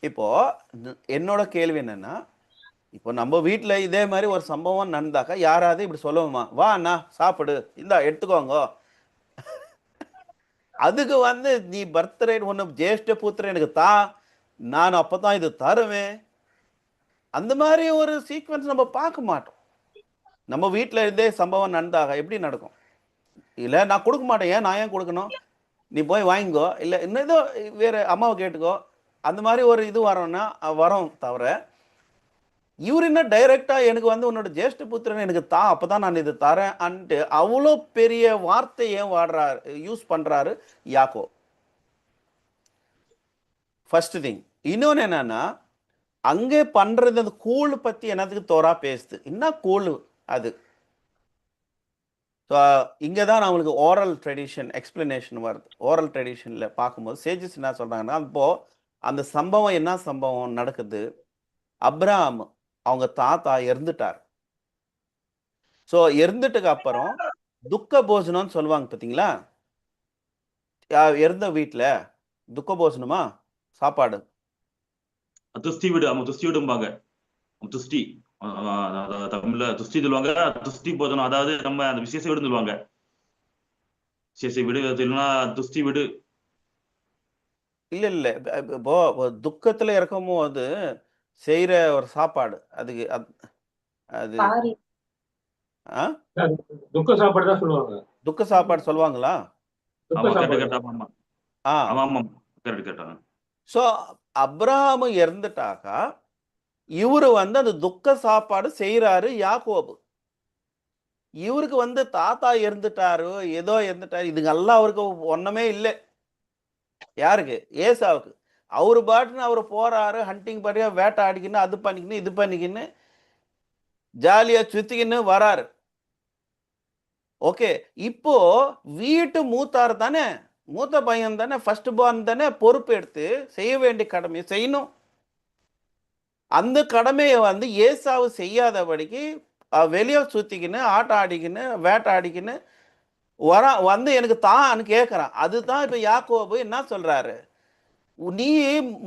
இப்போ என்னோட கேள்வி என்னன்னா, இப்போ நம்ம வீட்டில் இதே மாதிரி ஒரு சம்பவம் நடந்தாக்கா யாராவது இப்படி சொல்லுவோமா? வா அண்ணா சாப்பிடு, இந்தா எடுத்துக்கோங்க. அதுக்கு வந்து நீ பர்த்டே ஒன்று ஜேஷ்ட புத்திரன் எனக்கு தான், நான் அப்பதான் இது தருவேன். அந்த மாதிரி ஒரு சீக்வன்ஸ் நம்ம பார்க்க மாட்டோம். நம்ம வீட்டில் இதே சம்பவம் நடந்தாக எப்படி நடக்கும்? இல்லை நான் கொடுக்க மாட்டேன், ஏன் நான் ஏன் கொடுக்கணும், நீ போய் வாங்கிக்கோ, இல்லை இன்னும் ஏதோ வேற அம்மாவை கேட்டுக்கோ, அந்த மாதிரி ஒரு இது வரோம் தவிர, இவர் என்ன டைரக்டா எனக்கு வந்து உன்னோட ஜேஷ்ட புத்திரன் எனக்கு தான், அப்பதான் நான் இது தரேன் அன்ட்டு அவ்வளோ பெரிய வார்த்தை ஏன் யூஸ் பண்றாரு யாக்கோ? First thing. இன்னொன்னு என்னன்னா, அங்கே பண்றது அந்த கூழ் பத்தி என்னதுக்கு தோரா பேசுது. என்ன கூழ் அது? இங்கதான் நம்மளுக்கு ஓரல் ட்ரெடிஷன் எக்ஸ்பிளனேஷன் வருது. ஓரல் ட்ரெடிஷன்ல பார்க்கும்போது சேஜஸ் என்ன சொல்றாங்கன்னா, இப்போ அந்த சம்பவம் என்ன சம்பவம் நடக்குது? அப்ரஹாம் அவங்க தாத்தா இறந்துட்டார். ஸோ இறந்துட்டுக்கு அப்புறம் துக்க போஜனம்னு சொல்லுவாங்க பார்த்தீங்களா? இறந்த வீட்டில் துக்க போஜனமா சாப்பாடு? துஸ்தி வீடு, ஆமா துஸ்தி வீடும்பாங்க. துஸ்தி தமிழ்ல துஸ்தி சொல்லுவாங்க. துஸ்தி போதனம், அதாவது நம்ம அந்த விசேஷ வீடுன்னு சொல்லுவாங்க. விசேஷ வீடு இல்லைன்னா துஸ்தி வீடு. இல்ல இப்போ துக்கத்துல இருக்கும்போது செய்யற ஒரு சாப்பாடு அதுக்கு அது பாரி ஆ? துக்க சாப்பாடு தான் சொல்லுவாங்க. துக்க சாப்பாடு சொல்லுவாங்களா? துக்க ஆமா கரெக்ட் சாப்பாடு. கரெக்ட். ஆமா ஆமா ஆ ஆமா ஆமா கரெக்ட் கரெக்ட். ஸோ அப்ரஹாம் இறந்துட்டாக்கா இவரு வந்து அந்த துக்க சாப்பாடு செய்யறாரு யாக்கோபு. இவருக்கு வந்து தாத்தா இறந்துட்டாரு, ஏதோ இறந்துட்டாரு, இதுங்கெல்லாம் அவருக்கு ஒண்ணுமே இல்லை. யாருக்கு? ஏசாவுக்கு. அவரு பாட்டுன்னு அவர் போறாரு, ஹண்டிங் பண்ணியா வேட்டாடிக்கின்னு அது பண்ணிக்கின்னு இது பண்ணிக்கின்னு ஜாலியா சுத்திக்கின்னு வராரு. ஓகே, இப்போ வீட்டு மூத்தார் தானே, மூத்த பையன் தானே, ஃபர்ஸ்ட் பார்ன் தானே, பொறுப்பு எடுத்து செய்ய வேண்டிய கடமையை செய்யணும். அந்த கடமையை வந்து ஏசாவு செய்யாதபடிக்கு வெளியே சுத்திக்கின்னு ஆட்டம் ஆடிக்கின்னு வேட்டாடிக்கின்னு வந்து எனக்கு தான்னு கேட்குறான். அதுதான் இப்போ யாக்கோபு என்ன சொல்றாரு, நீ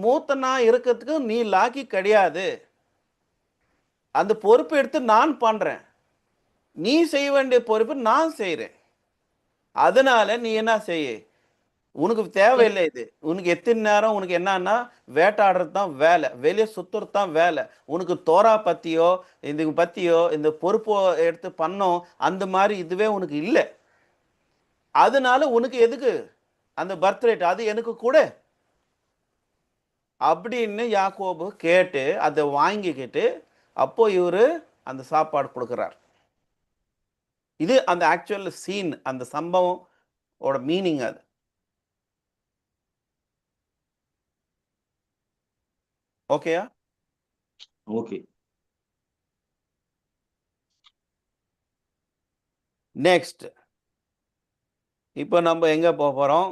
மூத்தனா இருக்கிறதுக்கு நீ லாக்கி கிடையாது, அந்த பொறுப்பு எடுத்து நான் பண்றேன், நீ செய்ய வேண்டிய பொறுப்பு நான் செய்கிறேன். அதனால நீ என்ன செய்ய, உனக்கு தேவையில்லை இது. உனக்கு எத்தனை நேரம் உனக்கு என்னன்னா வேட்டாடுறது தான் வேலை, வெளியே சுத்துறது தான் வேலை. உனக்கு தோரா பத்தியோ இந்த பத்தியோ இந்த பொறுப்போ எடுத்து பண்ணோம் அந்த மாதிரி இதுவே உனக்கு இல்லை. அதனால உனக்கு எதுக்கு அந்த பர்த் ரேட், அது எனக்கு கூட அப்படின்னு யாக்கோபு கேட்டு அதை வாங்கிக்கிட்டு அப்போ இவரு அந்த சாப்பாடு கொடுக்குறார். இது அந்த ஆக்சுவல் சீன், அந்த சம்பவம் ஓட மீனிங் அது. ஓகேயா? ஓகே. நெக்ஸ்ட் இப்போ நம்ம எங்க போக போறோம்?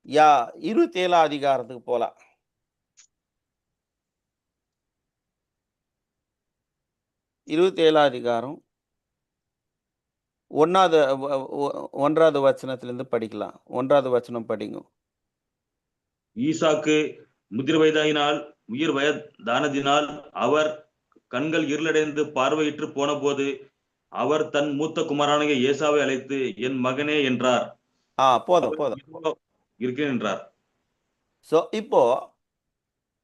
27 அதிகாரத்துக்கு போலாம். 27 அதிகாரம் 1வது வசனத்திலிருந்து படிக்கலாம். 1வது வசனம் படிங்க. ஈசாக்கு முதிர் வயதாயினால் உயிர் வயதானதினால் அவர் கண்கள் இருளடைந்து பார்வையிட்டு போன போது அவர் தன் மூத்த குமாரனாகிய ஏசாவை அழைத்து என் மகனே என்றார். போதும் இருக்கேன் என்றார். ஸோ இப்போ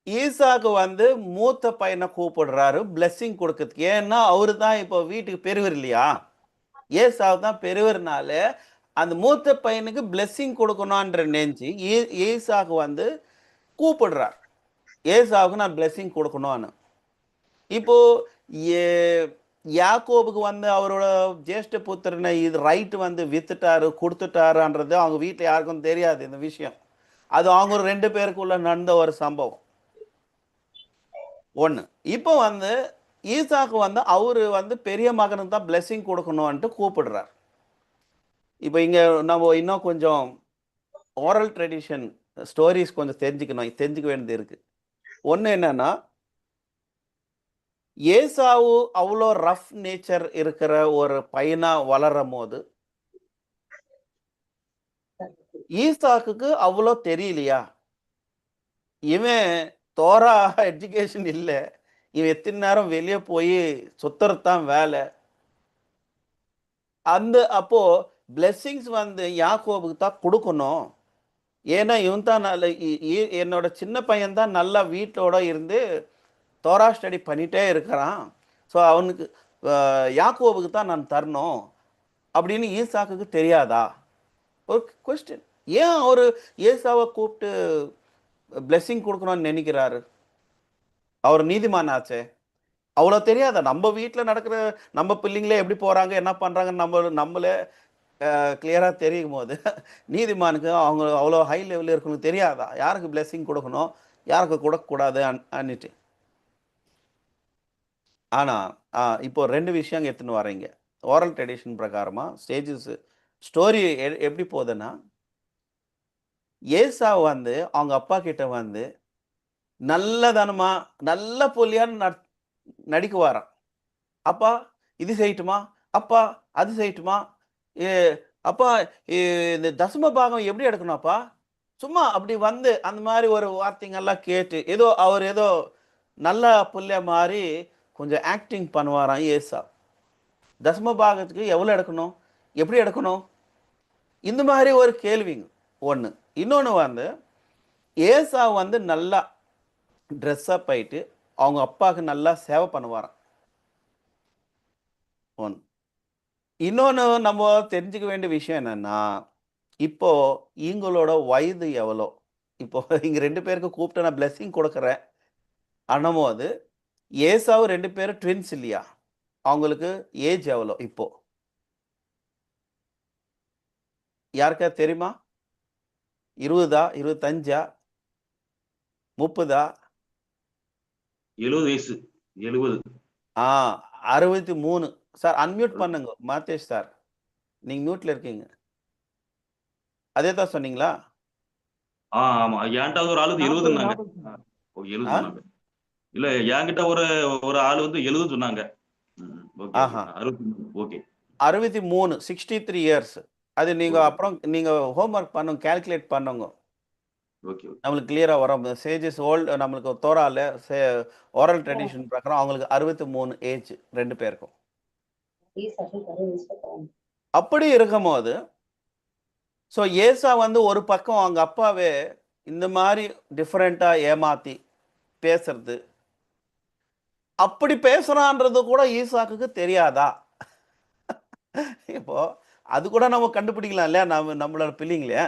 ஈசாக்கு வந்து மூத்த பையனை கூப்பிடுறாரு பிளெஸ்ஸிங் கொடுக்கறதுக்கு. ஏன்னா அவரு தான் இப்போ வீட்டுக்கு பெரியவர் இல்லையா, ஏசாவு தான் பெரியவர்னால அந்த மூத்த பையனுக்கு பிளெஸ்ஸிங் கொடுக்கணும்ன்ற நினைச்சு ஏசாக்கு வந்து கூப்பிடுறார். ஏசாவுக்கு நான் பிளெஸ்ஸிங் கொடுக்கணும்னு. இப்போ யாக்கோபுக்கு வந்து அவரோட ஜேஷ்ட புத்திரனை இது ரைட் வந்து வித்துட்டாரு கொடுத்துட்டாருன்றது அவங்க வீட்டில் யாருக்கும் தெரியாது இந்த விஷயம். அது அவங்க 2 பேருக்குள்ள நடந்த ஒரு சம்பவம் ஒன்று. இப்போ வந்து ஈசாக்கு வந்து அவரு வந்து பெரிய மகனுக்கு தான் பிளெஸ்ஸிங் கொடுக்கணும்ன்ட்டு கூப்பிடுறார். இப்போ இங்க நம்ம இன்னும் கொஞ்சம் ஓரல் ட்ரெடிஷன் ஸ்டோரிஸ் கொஞ்சம் தெரிஞ்சுக்க வேண்டியது இருக்கு. ஒன்று என்னன்னா, ஏசாவு அவ்வளோ ரஃப் நேச்சர் இருக்கிற ஒரு பையனா வளரும் போது ஈசாக்குக்கு அவ்வளோ தெரியலையா, இவன் தோரா எஜுகேஷன் இல்லை, இவன் எத்தனை நேரம் வெளியே போய் சுத்துறதுதான் வேலை. அப்போ பிளெஸ்ஸிங்ஸ் வந்து யாக்கோபுக்கு தான் கொடுக்கணும். ஏன்னா இவன் தான் என்னோட சின்ன பையன் தான் நல்லா வீட்டோட இருந்து தோரா ஸ்டடி பண்ணிட்டே இருக்கிறான், ஸோ அவனுக்கு யாக்கோபுக்கு தான் நான் தரணும் அப்படின்னு ஈசாக்குக்கு தெரியாதா? ஒரு கொஸ்டின். ஏன் அவர் ஏசாவை கூப்பிட்டு பிளெஸ்ஸிங் கொடுக்கணும்னு நினைக்கிறாரு? அவர் நீதிமான் ஆச்சே, அவ்வளோ தெரியாதா? நம்ம வீட்டில் நடக்கிற நம்ம பிள்ளைங்களே எப்படி போகிறாங்க என்ன பண்ணுறாங்கன்னு நம்மளே கிளியராக தெரியும் போது நீதிமானுக்கு அவங்க அவ்வளோ ஹை லெவலில் இருக்கணும் தெரியாதா? யாருக்கு பிளெஸ்ஸிங் கொடுக்கணும் யாருக்கு கொடுக்கக்கூடாது அன்னிட்டு. ஆனால் இப்போ 2 விஷயம் எடுத்துன்னு வரீங்க. ஓரல் ட்ரெடிஷன் பிரகாரமாக ஸ்டேஜஸ் ஸ்டோரி எப்படி போகுதுன்னா, ஏசா வந்து அவங்க அப்பா கிட்ட வந்து நல்லதனமா நல்ல புள்ளியான்னு நடிக்குவாராம். அப்பா இது செய்யட்டுமா, அப்பா அது செய்யட்டுமா, அப்பா இந்த தசம பாகம் எப்படி எடுக்கணும் அப்பா சும்மா அப்படி வந்து அந்த மாதிரி ஒரு வார்த்தைங்கெல்லாம் கேட்டு ஏதோ அவர் ஏதோ நல்ல புள்ள மாதிரி கொஞ்சம் ஆக்டிங் பண்ணுவாராம் ஏசா. தசம பாகத்துக்கு எவ்வளோ எடுக்கணும், எப்படி எடுக்கணும், இந்த மாதிரி ஒரு கேள்விங்க ஒன்று. இன்னொன்று வந்து ஏசா வந்து நல்லா ட்ரெஸ்அப் ஆயிட்டு அவங்க அப்பாவுக்கு நல்லா சேவை பண்ணுவாராம் ஒன்று. இன்னொன்று நம்ம தெரிஞ்சுக்க வேண்டிய விஷயம் என்னன்னா, இப்போ இவங்களோட வயது எவ்வளோ? இப்போ இங்க 2 பேருக்கு கூப்பிட்டு நான் பிளெஸிங் கொடுக்குறேன் அனும்போது ஏசாவு 2 பேரும் ட்வின்ஸ் இல்லையா? அவங்களுக்கு ஏஜ் எவ்வளோ இப்போ? யாருக்கா தெரியுமா? 20 25 30 70 வயசு 70. 63. சார் அன்மியூட் பண்ணுங்க மாதேஷ் சார், நீங்க மியூட்ல இருக்கீங்க. அதே தான் சொன்னீங்களா? ஆமா, என்கிட்ட ஒரு ஆளு 70ன்னாங்க. 70 சொன்னாங்க. இல்ல, என்கிட்ட ஒரு ஆளு வந்து 70 சொன்னாங்க. ஓகே, ஆஹா 63. Okay 63 63 years. அது நீங்க ஓகே அப்புறம் நீங்க ஹோம்ஒர்க் பண்ணுங்க, கால்குலேட் பண்ணுங்க, ஓகே நம்மளுக்கு கிளியரா வரும். சேஜஸ் ஓல்டு நம்மளுக்கு தோரால ஓரல் ட்ரெடிஷன் பிரகாரம் அவங்களுக்கு 63 ஏஜ் 2 பேருக்கும். அப்படி இருக்கும்போது ஸோ ஏசா வந்து ஒரு பக்கம் அவங்க அப்பாவே இந்த மாதிரி டிஃப்ரெண்டா ஏமாத்தி பேசுறது, அப்படி பேசுறான்றது கூட ஈசாக்குக்கு தெரியாதா? இப்போ அது கூட நம்ம கண்டுபிடிக்கலாம் இல்லையா? நம்மளோட பிள்ளைங்களே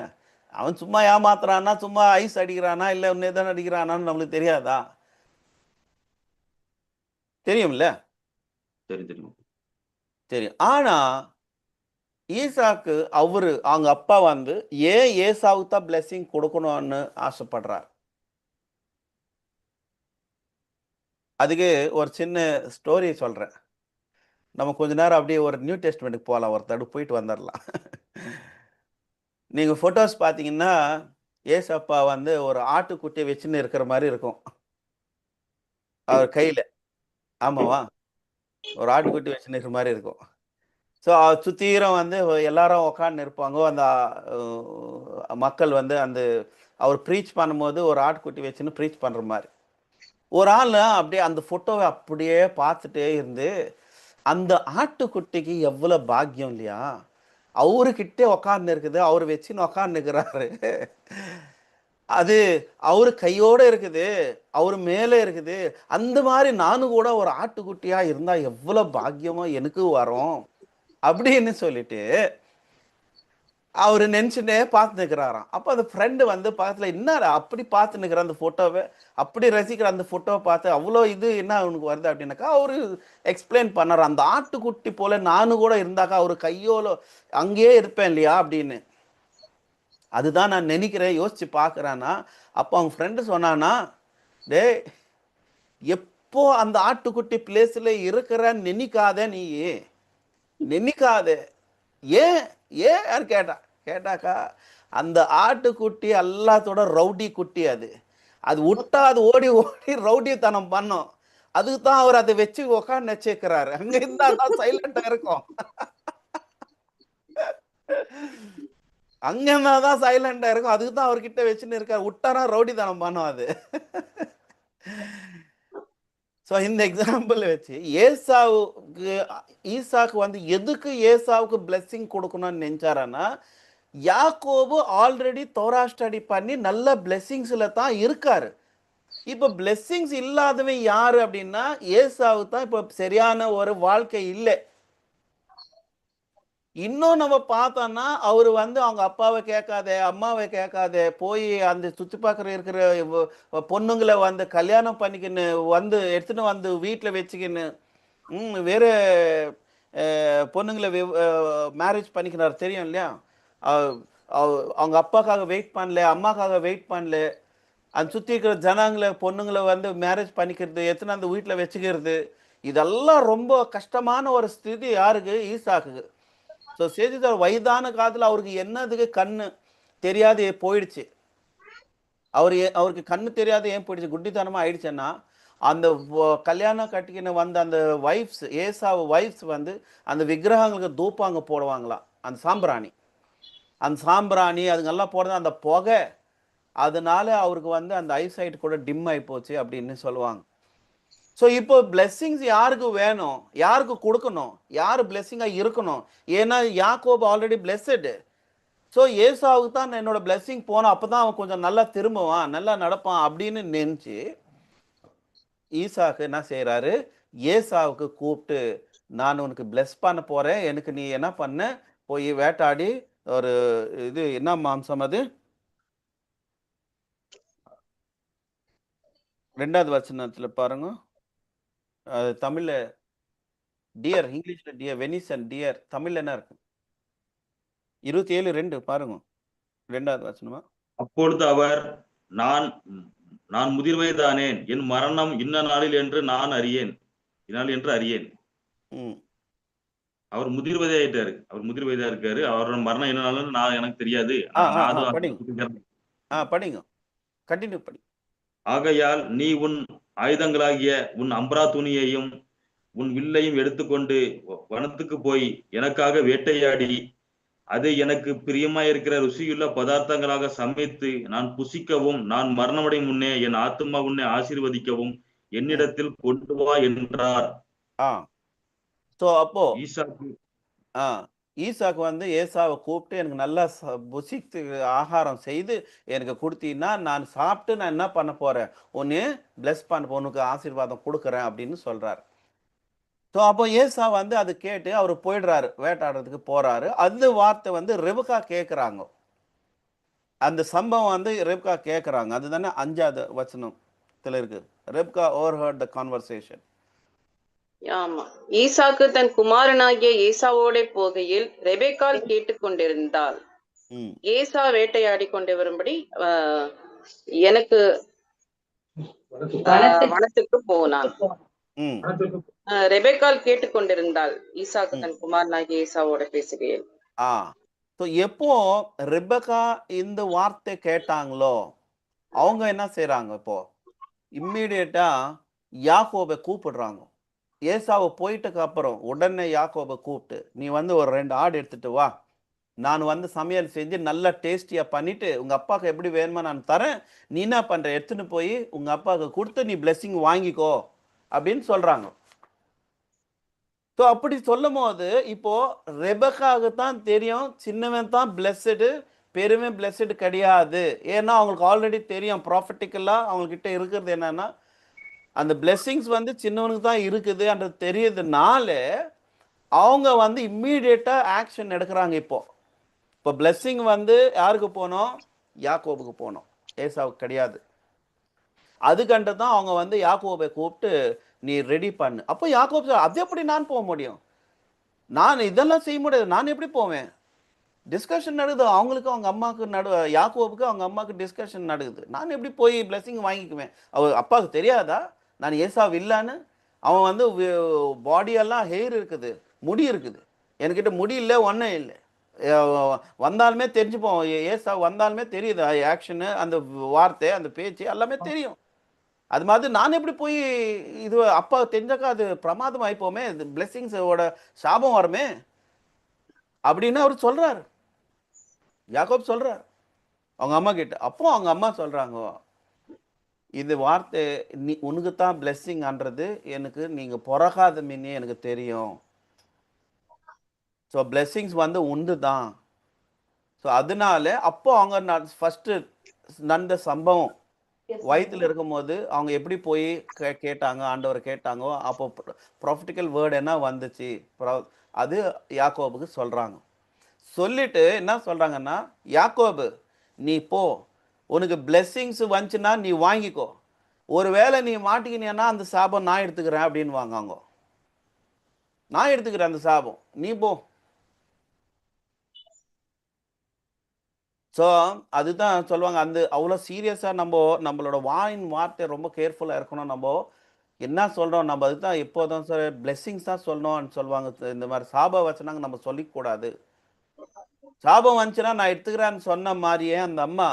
அவன் சும்மா ஏமாத்துறானா, சும்மா ஐஸ் அடிக்கிறானா, இல்லை எதாவது அடிக்கிறானான்னு நம்மளுக்கு தெரியாதா? தெரியும்ல? தெரியும். தெரியும். ஆனா ஈசாக்கு அவங்க அப்பா வந்து ஏன் ஏசாவுக்கு தான் பிளெஸிங் கொடுக்கணும்னு ஆசைப்படுறார்? அதுக்கு ஒரு சின்ன ஸ்டோரி சொல்றேன். நம்ம கொஞ்ச நேரம் அப்படியே ஒரு நியூ டெஸ்ட்மெண்ட்டுக்கு போகலாம், ஒரு தடவை போயிட்டு வந்துடலாம். நீங்க போட்டோஸ் பார்த்தீங்கன்னா ஏசப்பா வந்து ஒரு ஆட்டுக்குட்டியை வச்சுன்னு இருக்கிற மாதிரி இருக்கும் அவர் கையில. ஆமாவா? ஒரு ஆட்டுக்குட்டி வச்சுன்னு இருக்கிற மாதிரி இருக்கும். ஸோ சுத்தீரம் வந்து எல்லாரும் உட்காந்து இருப்பாங்க. அந்த மக்கள் வந்து அந்த அவர் ப்ரீச் பண்ணும்போது ஒரு ஆட்டுக்குட்டி வச்சுன்னு ப்ரீச் பண்ணுற மாதிரி. ஒரு ஆள் அப்படியே அந்த ஃபோட்டோவை அப்படியே பார்த்துட்டே இருந்து, அந்த ஆட்டுக்குட்டிக்கு எவ்வளோ பாக்கியம் இல்லையா, அவருக்கிட்டே உக்காந்து இருக்குது, அவர் வச்சுன்னு உக்காந்து இருக்கிறாரு, அது அவரு கையோட இருக்குது, அவரு மேலே இருக்குது. அந்த மாதிரி நானும் கூட ஒரு ஆட்டுக்குட்டியா இருந்தா எவ்வளவு பாக்கியமோ எனக்கு வரும் அப்படின்னு சொல்லிட்டு அவரு நினைச்சுட்டே பார்த்து நிற்கிறாராம். அப்போ அந்த ஃப்ரெண்டு வந்து பக்கத்துல என்னடா அப்படி பார்த்து நிற்கிற அந்த போட்டோவை, அப்படி ரசிக்கிற அந்த போட்டோவை பார்த்து அவ்வளோ இது என்ன அவனுக்கு வருது அப்படின்னாக்கா அவரு எக்ஸ்பிளைன் பண்ணார். அந்த ஆட்டுக்குட்டி போல நானும் கூட இருந்தாக்கா அவரு கையோல அங்கேயே இருப்பேன் இல்லையா அப்படின்னு. அதுதான் நான் நினைக்கிறேன், யோசிச்சு பார்க்குறானா. அப்போ அவங்க ஃப்ரெண்டு சொன்னானா, டே எப்போ அந்த ஆட்டுக்குட்டி பிளேஸ்ல இருக்கிறன்னு நினைக்காத, நீ நினைக்காத. ஏன் ஏன் கேட்டாக்கா அந்த ஆட்டுக்குட்டி எல்லாத்தோட ரவுடி குட்டி. அது விட்டா அது ஓடி ஓடி ரவுடித்தனம் பண்ணும். அதுக்கு தான் அவர் அதை வச்சு உக்காந்து வச்சுக்கிறாரு. அங்க இருந்தாதான் சைலண்டா இருக்கும், அங்க இருந்தாதான் சைலண்டா இருக்கும். அதுக்கு தான் அவர்கிட்ட வச்சுன்னு இருக்காரு. விட்டாரா ரவுடித்தனம் பண்ணும் அது. ஸோ இந்த எக்ஸாம்பிள் வச்சு ஈசாக்கு வந்து எதுக்கு ஏசாவுக்கு பிளெஸிங் கொடுக்கணும்னு நினைச்சாரானா, யாக்கோபு ஆல்ரெடி தோரா ஸ்டடி பண்ணி நல்ல பிளெஸிங்ஸ்ல தான் இருக்காரு. இப்போ பிளெஸிங்ஸ் இல்லாதவன் யாரு அப்படின்னா ஏசாவுக்கு தான் இப்போ சரியான ஒரு வாழ்க்கை இல்லை. இன்னும் நம்ம பார்த்தோம்னா அவரு வந்து அவங்க அப்பாவை கேட்காத, அம்மாவை கேட்காத, போய் அந்த சுற்றி பார்க்குற இருக்கிற பொண்ணுங்களை வந்து கல்யாணம் பண்ணிக்கின்னு வந்து எடுத்துன்னு வந்து வீட்டில் வச்சுக்கின்னு வேறு பொண்ணுங்களை மேரேஜ் பண்ணிக்கிறார், தெரியும் இல்லையா? அவங்க அப்பாக்காக வெயிட் பண்ணல, அம்மாக்காக வெயிட் பண்ணல, அந்த சுற்றி இருக்கிற ஜனங்களை பொண்ணுங்களை வந்து மேரேஜ் பண்ணிக்கிறது, எடுத்துன்னு அந்த வீட்டில் வச்சுக்கிறது, இதெல்லாம் ரொம்ப கஷ்டமான ஒரு ஸ்திதி யாருக்கு? ஈசாக்கு. ஸோ சேஜிதார் வயதான காலத்தில் அவருக்கு என்னதுக்கு கண்ணு தெரியாது போயிடுச்சு. அவருக்கு கண்ணு தெரியாது ஏன் போயிடுச்சு, குட்டித்தனமா ஆயிடுச்சுன்னா, அந்த கல்யாணம் கட்டிக்கின்னு வந்த அந்த வைஃப்ஸ், ஏசாவு வைஃப்ஸ் வந்து அந்த விக்கிரகங்களுக்கு தூப்பாங்க போடுவாங்களாம். அந்த சாம்பிராணி அதுங்கெல்லாம் போடுறது, அந்த புகை அதனால அவருக்கு வந்து அந்த ஐசைட் கூட டிம் ஆகி போச்சு அப்படின்னு சொல்லுவாங்க. ஸோ இப்போ பிளெஸ்ஸிங்ஸ் யாருக்கு வேணும், யாருக்கு கொடுக்கணும், யார் பிளெஸ்ஸிங்காக இருக்கணும்? ஏன்னா யாக்கோப் ஆல்ரெடி பிளெஸ்ஸடு. ஸோ ஏசாவுக்கு தான் என்னோட பிளெஸ்ஸிங் போனோம், அப்போ தான் அவன் கொஞ்சம் நல்லா திரும்புவான், நல்லா நடப்பான் அப்படின்னு நினச்சி ஈசாக்கு என்ன செய்கிறாரு, ஏசாவுக்கு கூப்பிட்டு நான் உனக்கு பிளெஸ் பண்ண போகிறேன், எனக்கு நீ என்ன பண்ண, போய் வேட்டாடி ஒரு இது என்ன மாம்சம் அது 2வது வசனத்துல பாருங்க. அது தமிழ்ல டியர், இங்கிலீஷ்ல டியர், வெனிசன் டியர், தமிழ்ல என்ன இருக்கு? 27:2 பாருங்க, 2வது வசனமா. அப்பொழுது அவர், நான் நான் முதிர் வயதானேன், என் மரணம் இன்ன நாளில் என்று நான் அறியேன், இந்நாள் என்று அறியேன். ம் அவர் முதிர் வயதாயிட்டாரு, அவர் முதிர் வயதா இருக்காரு, அவரோட மரணம் என்ன நாள்னு நான் எனக்கு தெரியாது. படிங்க படிங்க, கண்டினியூ படி. ஆகையால் நீ உன் ஆயுதங்களாகிய உன் அம்பரா துணியையும் உன் வில்லையும் எடுத்துக்கொண்டு வனத்துக்கு போய் எனக்காக வேட்டையாடி அது எனக்கு பிரியமாயிருக்கிற ருசியுள்ள பதார்த்தங்களாக சமைத்து நான் புசிக்கவும், நான் மரணமடையும் முன்னே என் ஆத்துமா உன்னை ஆசீர்வதிக்கவும் என்னிடத்தில் கொண்டு வா என்றார். ஸோ அப்போ ஈசாக்கு ஈசாக்கு வந்து ஏசாவை கூப்பிட்டு எனக்கு நல்லா புசித்து ஆகாரம் செய்து எனக்கு கொடுத்தீங்கன்னா நான் சாப்பிட்டு நான் என்ன பண்ண போறேன், ஒன்று பிளஸ் பண்ண, உனக்கு ஆசீர்வாதம் கொடுக்குறேன் அப்படின்னு சொல்றாரு. ஸோ அப்போ ஏசா வந்து அது கேட்டு அவர் போயிடுறாரு, வேட்டாடுறதுக்கு போறாரு. அந்த வார்த்தை வந்து ரெபுக்கா கேட்குறாங்க, அந்த சம்பவம் வந்து ரெபுக்கா கேட்குறாங்க. அதுதானே 5வது வசனத்துல இருக்கு. ரெபுக்கா ஓவர்ஹர்ட் த கான்வர்சேஷன். ஆமா, ஈசாக்கு தன் குமாரனாகிய ஏசாவோட போகையில் ரெபெக்காள் கேட்டுக்கொண்டிருந்தாள். ஏசா வேட்டையாடி கொண்டு வரும்படி எனக்கு வனத்துக்கு போனான். ரெபெக்காள் கேட்டுக்கொண்டிருந்தாள், ஈசாக்கு தன் குமாரனாகிய ஏசாவோட பேசுகையில். எப்போ ரெபெக்கா இந்த வார்த்தை கேட்டாங்களோ அவங்க என்ன செய்யறாங்க, இப்போ இம்மிடியேட்டா யாக்கோபை கூப்பிடுறாங்க. ஏசாவை போயிட்டுக்கு அப்புறம் உடனே யாக்கோபை கூப்பிட்டு நீ வந்து ஒரு 2 ஆடு எடுத்துட்டு வா, நான் வந்து சமையல் செஞ்சு நல்லா டேஸ்டியா பண்ணிட்டு உங்க அப்பாவுக்கு எப்படி வேணுமா நான் தரேன், நீ என்ன பண்ற எடுத்துன்னு போய் உங்க அப்பாவுக்கு கொடுத்து நீ பிளெஸிங் வாங்கிக்கோ அப்படின்னு சொல்றாங்க. ஸோ அப்படி சொல்லும் போது இப்போ ரெபெக்காவுக்கு தான் தெரியும் சின்னவன் தான் பிளெஸ்டு, பெருவன் பிளெஸ்டு கிடையாது. ஏன்னா அவங்களுக்கு ஆல்ரெடி தெரியும் ப்ராஃபிட்டிக்கலா அவங்கக்கிட்ட இருக்கிறது என்னன்னா அந்த பிளெஸ்ஸிங்ஸ் வந்து சின்னவனுக்கு தான் இருக்குது அந்த தெரியுதுனால அவங்க வந்து இம்மீடியட்டா ஆக்ஷன் எடுக்கிறாங்க. இப்போ பிளெஸ்ஸிங் வந்து யாருக்கு போனோம், யாக்கோபுக்கு போனோம், ஏசாவுக்கு கிடையாது. அதுக்கண்டு தான் அவங்க வந்து யாக்கோபை கூப்பிட்டு நீ ரெடி பண்ணு. அப்போ யாக்கோப் அது எப்படி நான் போக முடியும், நான் இதெல்லாம் செய்ய முடியாது, நான் எப்படி போவேன்? டிஸ்கஷன் நடக்குது அவங்களுக்கு, அவங்க அம்மாவுக்கு யாக்கோபுக்கு அவங்க அம்மாவுக்கு டிஸ்கஷன் நடக்குது. நான் எப்படி போய் பிளெஸிங் வாங்கிக்குவேன்? அவர் அப்பாவுக்கு தெரியாதா நான் ஏசாவ் இல்லைன்னு? அவன் வந்து பாடியெல்லாம் ஹெயர் இருக்குது, முடி இருக்குது, என்கிட்ட முடி இல்லை, ஒன்றும் இல்லை. வந்தாலுமே தெரிஞ்சுப்போம், ஏசாவ் வந்தாலுமே தெரியுது ஆக்ஷனு, அந்த வார்த்தை, அந்த பேச்சு எல்லாமே தெரியும். அது மாதிரி நான் எப்படி போய் இது அப்பா தெரிஞ்சாக்கா அது பிரமாதம் ஆயிப்போமே, பிளெஸிங்ஸோட சாபம் வருமே அப்படின்னு அவர் சொல்றாரு, யாக்கோப் சொல்றாரு அவங்க அம்மா கிட்ட. அப்போ அவங்க அம்மா சொல்றாங்க இது வார்த்தை நீ உனக்கு தான் பிளெஸ்ஸிங்ன்றது எனக்கு நீங்க பிறகாத முன்னே எனக்கு தெரியும். ஸோ பிளெஸ்ஸிங்ஸ் வந்து உண்டு தான். ஸோ அதனால அப்போ அவங்க ஃபர்ஸ்ட் நடந்த சம்பவம் வயிற்றுல இருக்கும்போது அவங்க எப்படி போய் கேட்டாங்க, ஆண்டவர் கேட்டாங்க, அப்போ ப்ராஃபிட்டிக்கல் வேர்டு என்ன வந்துச்சு அது யாக்கோபுக்கு சொல்றாங்க. சொல்லிட்டு என்ன சொல்றாங்கன்னா, யாக்கோபு நீ போ, உனக்கு பிளெஸ்ஸிங்ஸ் வந்துச்சுன்னா நீ வாங்கிக்கோ, ஒருவேளை நீ மாட்டிக்கினா அந்த சாபம் நான் எடுத்துக்கிறேன் அப்படின்னு வாங்க, நான் எடுத்துக்கிறேன் அந்த சாபம், நீ போ. ஸோ அதுதான் சொல்லுவாங்க, அந்த அவ்வளோ சீரியஸாக நம்மளோட வாயின் வார்த்தை ரொம்ப கேர்ஃபுல்லாக இருக்கணும். நம்ம என்ன சொல்கிறோம், நம்ம அதுதான் எப்போதும் சார் பிளெஸ்ஸிங்ஸ் தான் சொல்லணும்னு சொல்லுவாங்க. இந்த மாதிரி சாபம் வச்சுனாங்க நம்ம சொல்லிக்கூடாது. சாபம் வந்துச்சுன்னா நான் எடுத்துக்கிறேன்னு சொன்ன மாதிரியே அந்த அம்மா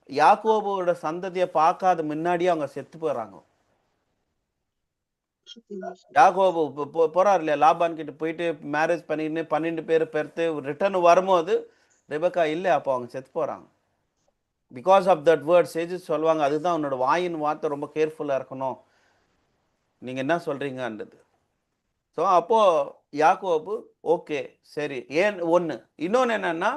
யாக்கோபோட சந்ததியை பார்க்காத முன்னாடியே அவங்க செத்து போறாங்க. யாக்கோபு போறாரு இல்லையா, லாபான் கிட்ட போயிட்டு மேரேஜ் பண்ணிட்டு 12 பேர் பெருத்து ரிட்டர்ன் வரும்போது ரெபெக்கா இல்லை, அப்போ அவங்க செத்து போறாங்க. Because of that word sages சொல்லுவாங்க, அதுதான் உன்னோட வாயின் வார்த்தை ரொம்ப கேர்ஃபுல்லாக இருக்கணும், நீங்கள் என்ன சொல்கிறீங்கன்றது. ஸோ அப்போது யாக்கோபு ஓகே சரி ஏன் ஒன்று. இன்னொன்று என்னென்னா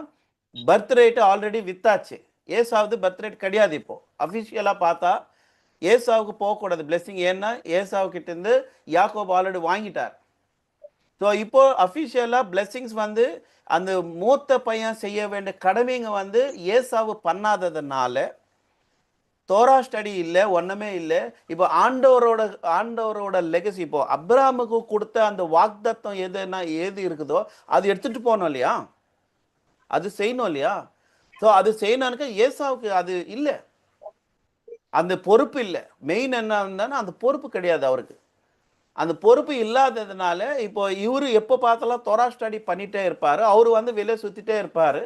பர்த் ரேட்டு ஆல்ரெடி வித்தாச்சு. ஏசாவது பர்த் ரேட் கிடையாது. இப்போது அஃபிஷியலாக பார்த்தா ஏசாவுக்கு போகக்கூடாது பிளெஸிங். ஏன்னா ஏசாவுக்கிட்டேருந்து யாக்கோபு ஆல்ரெடி வாங்கிட்டார். ஸோ இப்போ அஃபிஷியலாக பிளெஸிங்ஸ் வந்து அந்த மூத்த பையன் செய்ய வேண்டிய கடமைங்க வந்து ஏசாவு பண்ணாததுனால தோரா ஸ்டடி இல்லை, ஒன்றுமே இல்லை. இப்போ ஆண்டவரோட லெகசி, இப்போ அப்ராமுக்கு கொடுத்த அந்த வாக்தத்தம் எது இருக்குதோ அது எடுத்துட்டு போகணும் இல்லையா, அது செய்யணும் இல்லையா. ஸோ அது செய்யணும்னுக்கு ஏசாவுக்கு அது இல்லை, அந்த பொறுப்பு இல்லை. மெயின் என்ன இருந்தாலும் அந்த பொறுப்பு கிடையாது அவருக்கு. அந்த பொறுப்பு இல்லாததுனால இப்போ இவரு எப்போ பார்த்தாலும் தோரா ஸ்டடி பண்ணிட்டே இருப்பார். அவரு வந்து வெளியே சுற்றிட்டே இருப்பார்.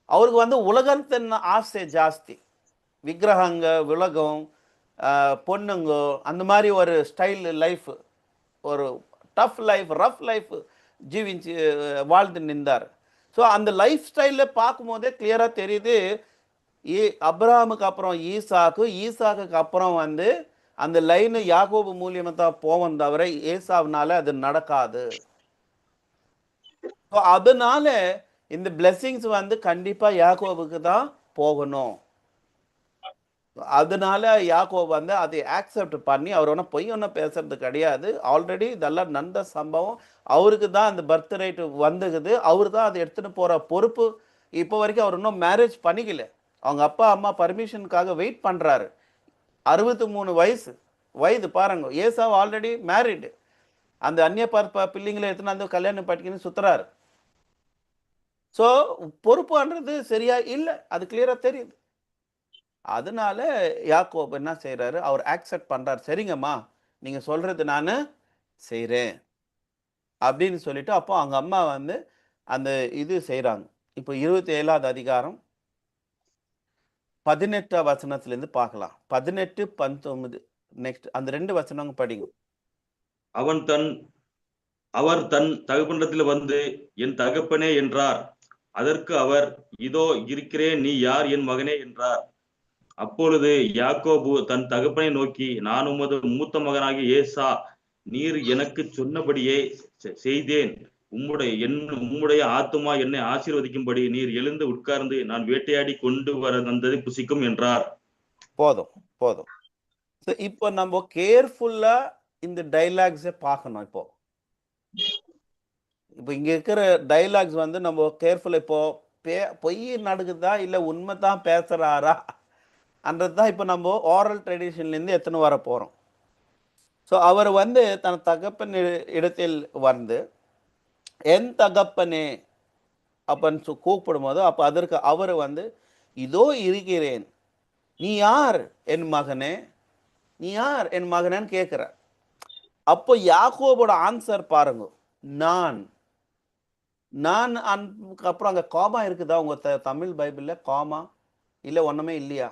அவருக்கு வந்து உலகத்தின் ஆசை ஜாஸ்தி. விக்கிரகங்க, உலகம், பொண்ணுங்க, அந்த மாதிரி ஒரு ஸ்டைல் லைஃப், ஒரு டஃப் லைஃப், ரஃப் லைஃப் ஜீவிச்சு வாழ்ந்து நின்றார். ஸோ அந்த லைஃப் ஸ்டைலில் பார்க்கும்போதே கிளியராக தெரியுது, அப்ராமுக்கு அப்புறம் ஈசாக்கு அப்புறம் வந்து அந்த லைனு யாக்கோபு மூலியமாக தான் போவோம் தவிர ஏசாவுனால அது நடக்காது. ஸோ அதனால இந்த பிளெஸிங்ஸ் வந்து கண்டிப்பாக யாக்கோபுக்கு தான் போகணும். அதனால யாக்கோபு வந்து அதை ஆக்செப்ட் பண்ணி, அவர் ஒன்றும் பொய் ஒன்றும் பேசுறது கிடையாது. ஆல்ரெடி இதெல்லாம் நடந்த சம்பவம். அவருக்கு தான் அந்த பர்த் ரைட்டு வந்துக்குது. அவர் தான் அதை எடுத்துகிட்டு போகிற பொறுப்பு. இப்போ வரைக்கும் அவர் இன்னும் மேரேஜ் பண்ணிக்கல. அவங்க அப்பா அம்மா பர்மிஷனுக்காக வெயிட் பண்ணுறாரு. 63 வயது பாருங்க. ஏசாவு ஆல்ரெடி மேரிடு. அந்த அந்நிய பிள்ளைங்களை எடுத்துன்னு வந்து கல்யாணம் பண்ணிக்கின்னு சுற்றுறாரு. ஸோ பொறுப்புன்றது சரியா இல்லை, அது கிளியராக தெரியுது. அதனால யாக்கோபு என்ன செய்கிறாரு, அவர் ஆக்செப்ட் பண்ணுறாரு. சரிங்கம்மா நீங்கள் சொல்கிறது நான் செய்கிறேன் அப்படின்னு சொல்லிட்டு அப்போ அவங்க அம்மா வந்து அந்த இது செய்கிறாங்க. இப்போ 27வது அதிகாரம் 18 வசனத்திலேருந்து பார்க்கலாம். 18, 19 நெக்ஸ்ட் அந்த 2 வசனங்க படிங்க. அவர் தன் தகப்பனிடத்தில் வந்து என் தகப்பனே என்றார். அதற்கு அவர், இதோ இருக்கிறேன், நீ யார் என் மகனே என்றார். அப்பொழுது யாக்கோபு தன் தகப்பனை நோக்கி, நான் உமது மூத்த மகனாகிய ஏசா, நீர் எனக்கு சொன்னபடியே செய்தேன். உம்முடைய ஆத்துமா என்னை ஆசீர்வதிக்கும்படி நீர் எழுந்து உட்கார்ந்து நான் வேட்டையாடி கொண்டு வர வந்ததை புசிக்கும் என்றார். போதும். இப்போ நம்ம கேர்ஃபுல்லா இந்த டைலாக்ஸை பார்க்கணும். இப்போ இங்க இருக்கிற டைலாக்ஸ் வந்து நம்ம கேர்ஃபுல். இப்போ பொய் நடக்குதா இல்லை உண்மை தான் பேசுறாரா அன்றது தான் இப்போ நம்ம ஓரல் ட்ரெடிஷன்லேருந்து எத்தனை வர போகிறோம். ஸோ அவர் வந்து தன் தகப்பன் இடத்தில் வந்து என் தகப்பனே அப்படின்னு கூப்பிடும் போது அப்போ அதற்கு அவர் வந்து இதோ இருக்கிறேன், நீ யார் என் மகனே, நீ யார் என் மகனேன்னு கேட்குறார். அப்போ யாக்கோபோட ஆன்சர் பாருங்க, நான் அப்புறம் அங்கே காமா இருக்குதா உங்க தமிழ் பைபிள்ல? காமா இல்லை ஒன்றுமே இல்லையா?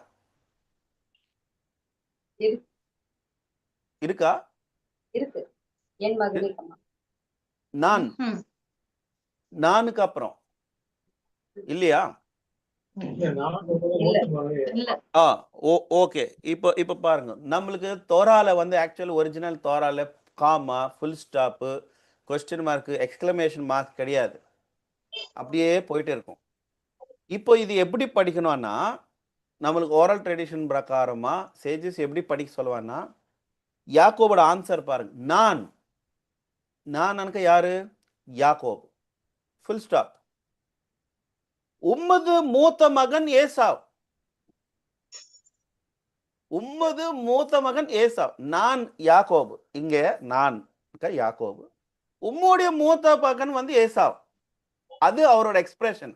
இருக்கா? இருக்கு. என் மகனே நானுக்கு அப்புறம் இல்லையா? ஓகே. இப்போ பாருங்க, நம்மளுக்கு தோரால வந்து ஆக்சுவல் ஒரிஜினல் தோரால comma, full stop, question mark, exclamation mark கிடையாது. அப்படியே போயிட்டு இருக்கும். இப்போ இது எப்படி படிக்கணும்னா, நம்மளுக்கு ஓரல் ட்ரெடிஷன் பிரகாரமா சேஜஸ் எப்படி படிக்க சொல்லுவான்னா, யாக்கோபோட ஆன்சர் பாருங்க, நான் யாரு? யாக்கோபு, ஃபுல் ஸ்டாப். உம்மது மூத்த மகன் ஏசாவ், உம்மது மூத்த மகன் ஏசாவ். நான் யாக்கோபு, இங்க நான் யாக்கோபு, உம்முடைய மூத்த மகன் வந்து ஏசாவ். அது அவரோட எக்ஸ்பிரஷன்.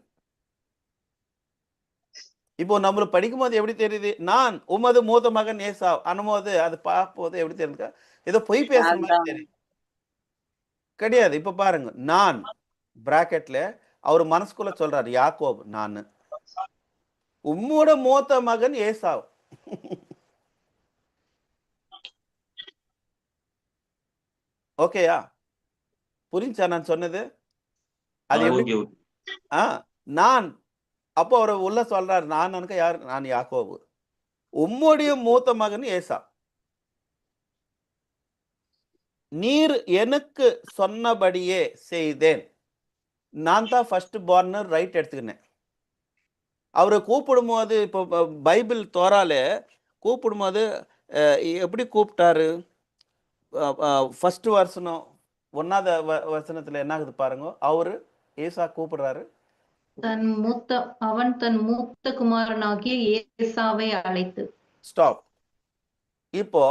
இப்போ நம்ம படிக்கும் போது எப்படி தெரியுது, நான் உமது மூத்த மகன் ஏசாவ் அனுமோது, அது பார்க்கும்போது எப்படி தெரியுது, ஏதோ பொய் பேசுற மாதிரி தெரியும். கிடையாது. இப்ப பாருங்க, நான் பிராக்கெட்ல அவர் மனசுக்குள்ள சொல்றாரு, யாக்கோப் நான், உம்மோட மூத்த மகன் ஏசாவ். ஓகேயா? புரிஞ்சா நான் சொன்னது? அது எப்படி? நான் அப்போ அவர் உள்ள சொல்றாரு, நான் எனக்கு யார்? நான் யாக்கோபு, உம்முடைய மூத்த மகன் ஏசா. நீர் எனக்கு சொன்னபடியே செய்தேன். நான் தான் ஃபர்ஸ்ட் பார்ன் ரைட் எடுத்துக்கினேன். அவரை கூப்பிடும்போது இப்போ பைபிள் தோரால கூப்பிடும்போது எப்படி கூப்பிட்டாரு? ஃபர்ஸ்ட் வசனம் 1வது வசனத்துல என்ன ஆகுது பாருங்க. அவரு ஏசா கூப்பிடுறாரு. அவன் தன் மூத்த குமாரனாகிய ஏசாவை அழைத்து. ஸ்டாப். இப்போ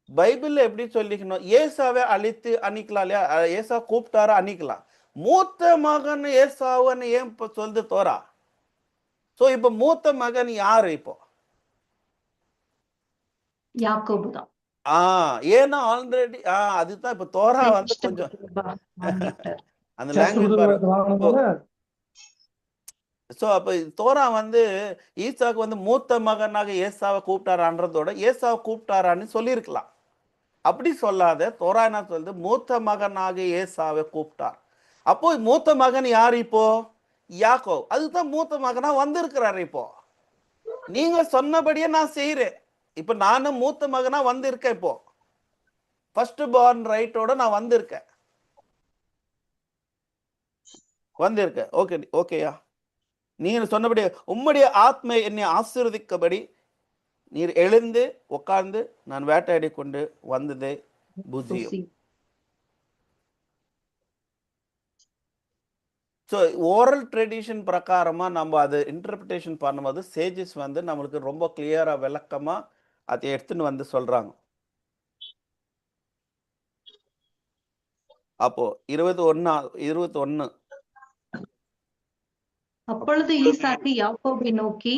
பைபிள்ல எப்படி சொல்லிக்கணும்? ஏசாவை அழைத்து அன்னிக்கலாம் இல்லையா? ஏசா கூப்பிட்டாரா அன்னிக்கலாம். மூத்த மகன் ஏசாவுன்னு ஏன் இப்போ சொல்லுது தோரா? சோ இப்போ மூத்த மகன் யாரு? இப்போ யாக்கோபு தான். ஏன்னா ஆல்ரெடி அதுதான் இப்ப தோரா வந்து கொஞ்சம் அந்த லாங்குவேஜ் பாருங்க. சோ அப்ப தோரா வந்து ஈசாக்கு வந்து மூத்த மகனாக ஏசாவை கூப்பிட்டாரான்றதோட ஏசாவை கூப்பிட்டாரான்னு சொல்லியிருக்கலாம். அப்படி சொல்லாத தோரா என்ன சொல்லுது? மூத்த மகனாக ஏசாவை கூப்பிட்டார். அப்போ மூத்த மகன் யார்? இப்போ யாக்கோப். அதுதான் மூத்த மகனா வந்திருக்கிறாரு. இப்போ நீங்க சொன்னபடியே நான் செய்யறேன். இப்ப நானும் மூத்த மகனா வந்திருக்கேன். இப்போ ஃபர்ஸ்ட் பார்ன் ரைட்டோட நான் வந்திருக்கேன். ஓகேயா? நீர் சொன்னபடி உம்முடைய ஆத்மை என்னை ஆசீர்வதிக்கபடி நீர் எழுந்து உட்கார்ந்து நான் வேட்டையாடி கொண்டு வந்ததே புத்தியும். ஸோ ஓரல் ட்ரெடிஷன் பிரகாரமா நம்ம அது இன்டர்பிரிட்டேஷன் பண்ணும்போது சேஜஸ் வந்து நம்மளுக்கு ரொம்ப கிளியரா விளக்கமா அதை எடுத்துன்னு வந்து சொல்றாங்க. அப்போ 21. அப்பொழுது ஈசாக்கு யாக்கோபை நோக்கி,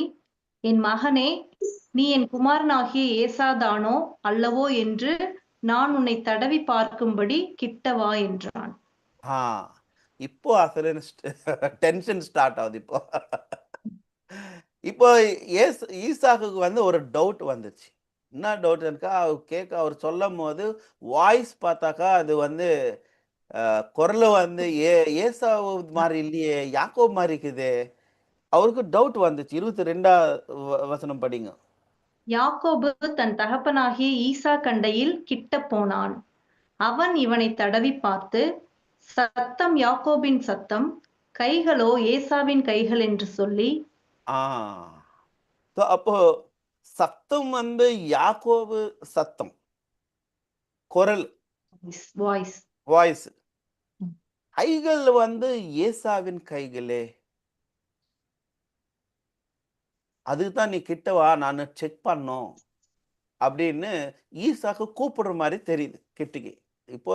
என் மகனே, நீ என் குமாரனாகிய ஏசாதானோ அல்லவோ என்று நான் உன்னை தடவி பார்க்கும்படி கிட்டவா என்றான். இப்போ அசல டென்ஷன் ஸ்டார்ட் ஆகுது. இப்போ ஈசாக்கு வந்து ஒரு டவுட் வந்துச்சு. என்ன டவுட் இருக்கா? அவர் சொல்லும் போது வாய்ஸ் பார்த்தாக்கா அது வந்து குரல் வந்து ஏசாவு மாதிரி இல்லையே, யாக்கோப் மாதிரி இருக்குதே. அவருக்கு டவுட் வந்துச்சு. 22வது வசனம் படிங்க. யாக்கோபு தன் தகப்பனாகிய ஈசா கண்டையில் கிட்ட போனான். அவன் இவனை தடவி பார்த்து, சத்தம் யாக்கோபின் சத்தம், கைகளோ ஏசாவின் கைகள் என்று சொல்லி. அப்போ சத்தம் வந்து யாக்கோபு சத்தம், குரல், வாய்ஸ். கைகள் வந்து ஏசாவின் கைகளே. அதுதான் நீ கிட்டவா, நான் செக் பண்ணோம் அப்படின்னு ஈசாக்கு கூப்பிடுற மாதிரி தெரியுது கிட்டக்கு. இப்போ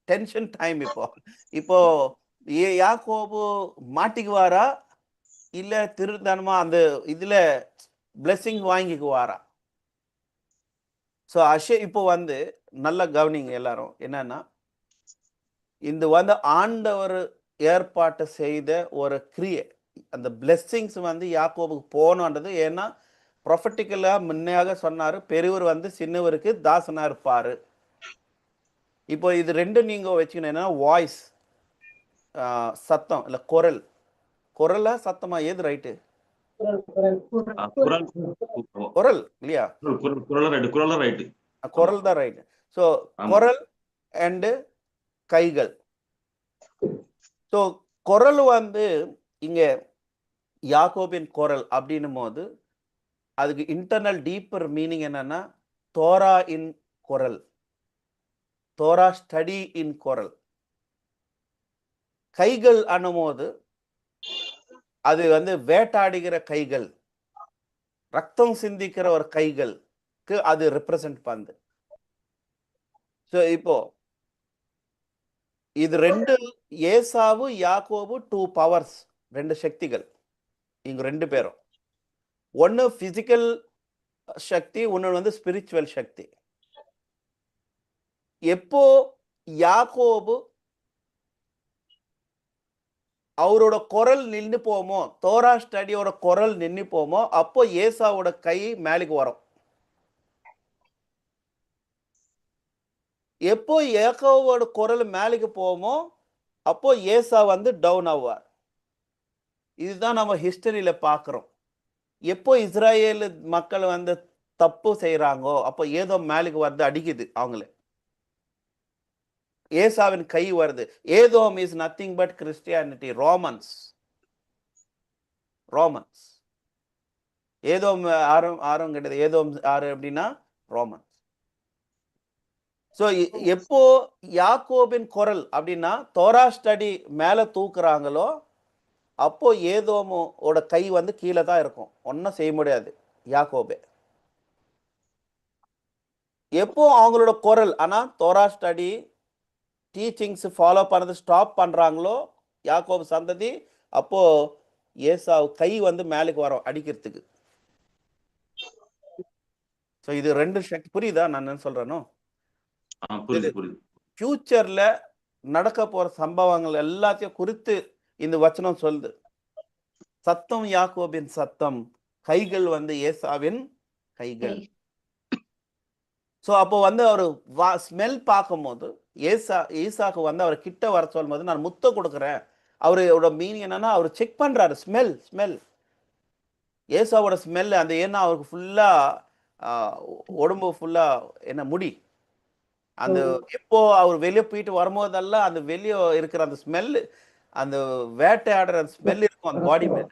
டென்ஷன் டைம். இப்போ யாக்கோபு மாட்டிக்குவாரா இல்ல திருத்தனமா அந்த இதுல பிளெஸிங் வாங்கிக்குவாரா? ஸோ இப்போ வந்து நல்ல கவனிங்க எல்லாரும். என்னன்னா இந்த வந்து ஆண்டவர் ஏற்பாட்டு செய்த ஒரு கிரியை. அந்த பிளெஸ்ஸிங்ஸ் வந்து யாக்கோபுக்கு போகணுன்றது. ஏன்னா ப்ரொஃபட்டிக்கலா முன்னையாக சொன்னாரு, பெரியவர் வந்து சின்னவருக்கு தாசனா இருப்பாரு. இப்போ இது ரெண்டு நீங்க வச்சுக்கணும். வாய்ஸ் சத்தம் இல்ல குரலா சத்தமா எது ரைட்டு? குரல் இல்லையா? குரல் தான் ரைட்டு. ஸோ குரல் அண்ட் கைகள். ஸோ குரல் வந்து இங்க யாக்கோபின் குரல் அப்படின்னும் போது அதுக்கு இன்டர்னல் டீப்பர் மீனிங் என்னன்னா தோரா இன் குரல், தோரா ஸ்டடி இன் குரல். கைகள் அனும்போது அது வந்து வேட்டாடுகிற கைகள், ரத்தம் சிந்திக்கிற ஒரு கைகளுக்கு அது ரெப்ரசன்ட் பண்ணுது. ஸோ இப்போ இது ரெண்டு ஏசாவு யாக்கோபு 2 பவர்ஸ், 2 சக்திகள். இங்க 2 பேரும் ஒன்னு பிசிக்கல் சக்தி, ஒன்னு வந்து ஸ்பிரிச்சுவல் சக்தி. எப்போ யாக்கோபு அவரோட குரல் நின்று போமோ, தோரா ஸ்டடியோட குரல் நின்று போமோ, அப்போ ஏசாவோட கை மேலுக்கு வரும். எப்போ யாக்கோவோட குரல் மேலுக்கு போமோ அப்போ ஏசா வந்து டவுன் ஆவார். இதுதான் நம்ம ஹிஸ்டரியில பார்க்குறோம். எப்போ இஸ்ராயேல் மக்கள் வந்து தப்பு செய்கிறாங்கோ அப்போ ஏதோ மேலுக்கு வந்து அடிக்குது அவங்கள. ஏசாவின் கை வருது. Edom is nothing but Christianity. Romans Romans Edom ஆரம் ஆரம் கிடையாது. ஏதோம் ஆறு அப்படின்னா ரோமன்ஸ். ஸோ எப்போ யாக்கோபின் குரல் அப்படின்னா தோரா ஸ்டடி மேலே தூக்குறாங்களோ அப்போ ஏதோமோட கை வந்து கீழே தான் இருக்கும். ஒன்றும் செய்ய முடியாது யாக்கோபே. எப்போ அவங்களோட குரல் ஆனால் தோரா ஸ்டடி டீச்சிங்ஸ் ஃபாலோ பண்ணது ஸ்டாப் பண்ணுறாங்களோ யாக்கோபு சந்ததி, அப்போ ஏசாவு கை வந்து மேலுக்கு வரும் அடிக்கிறதுக்கு. ஸோ இது ரெண்டு சக்தி. புரியுதா நான் என்ன சொல்றேனோ? புரியுது புரியுது. ஃபியூச்சர்ல நடக்க போற சம்பவங்கள் எல்லாத்தையும் குறித்து இந்த வசனம் சொல்லுது. சத்தம் யாக்கோபின் சத்தம், கைகள் வந்து ஏசாவின் கைகள். ஸோ அப்போ வந்து அவர் ஸ்மெல் பார்க்கும்போது ஈசாக்கு வந்து அவர் கிட்ட வர சொல்லும் போது நான் முத்த கொடுக்குறேன். அவரோட மீனிங் என்னன்னா அவர் செக் பண்றாரு. ஸ்மெல் ஏசாவோட ஸ்மெல் அந்த, ஏன்னா அவருக்கு ஃபுல்லா உடம்பு ஃபுல்லா என்ன முடி, அந்த எப்போ அவர் வெளியே போயிட்டு வரும்போதெல்லாம் அந்த வெளியே இருக்கிற அந்த ஸ்மெல், அந்த வேட்டையாடுற ஸ்மெல் இருக்கும் அந்த பாடி மேல.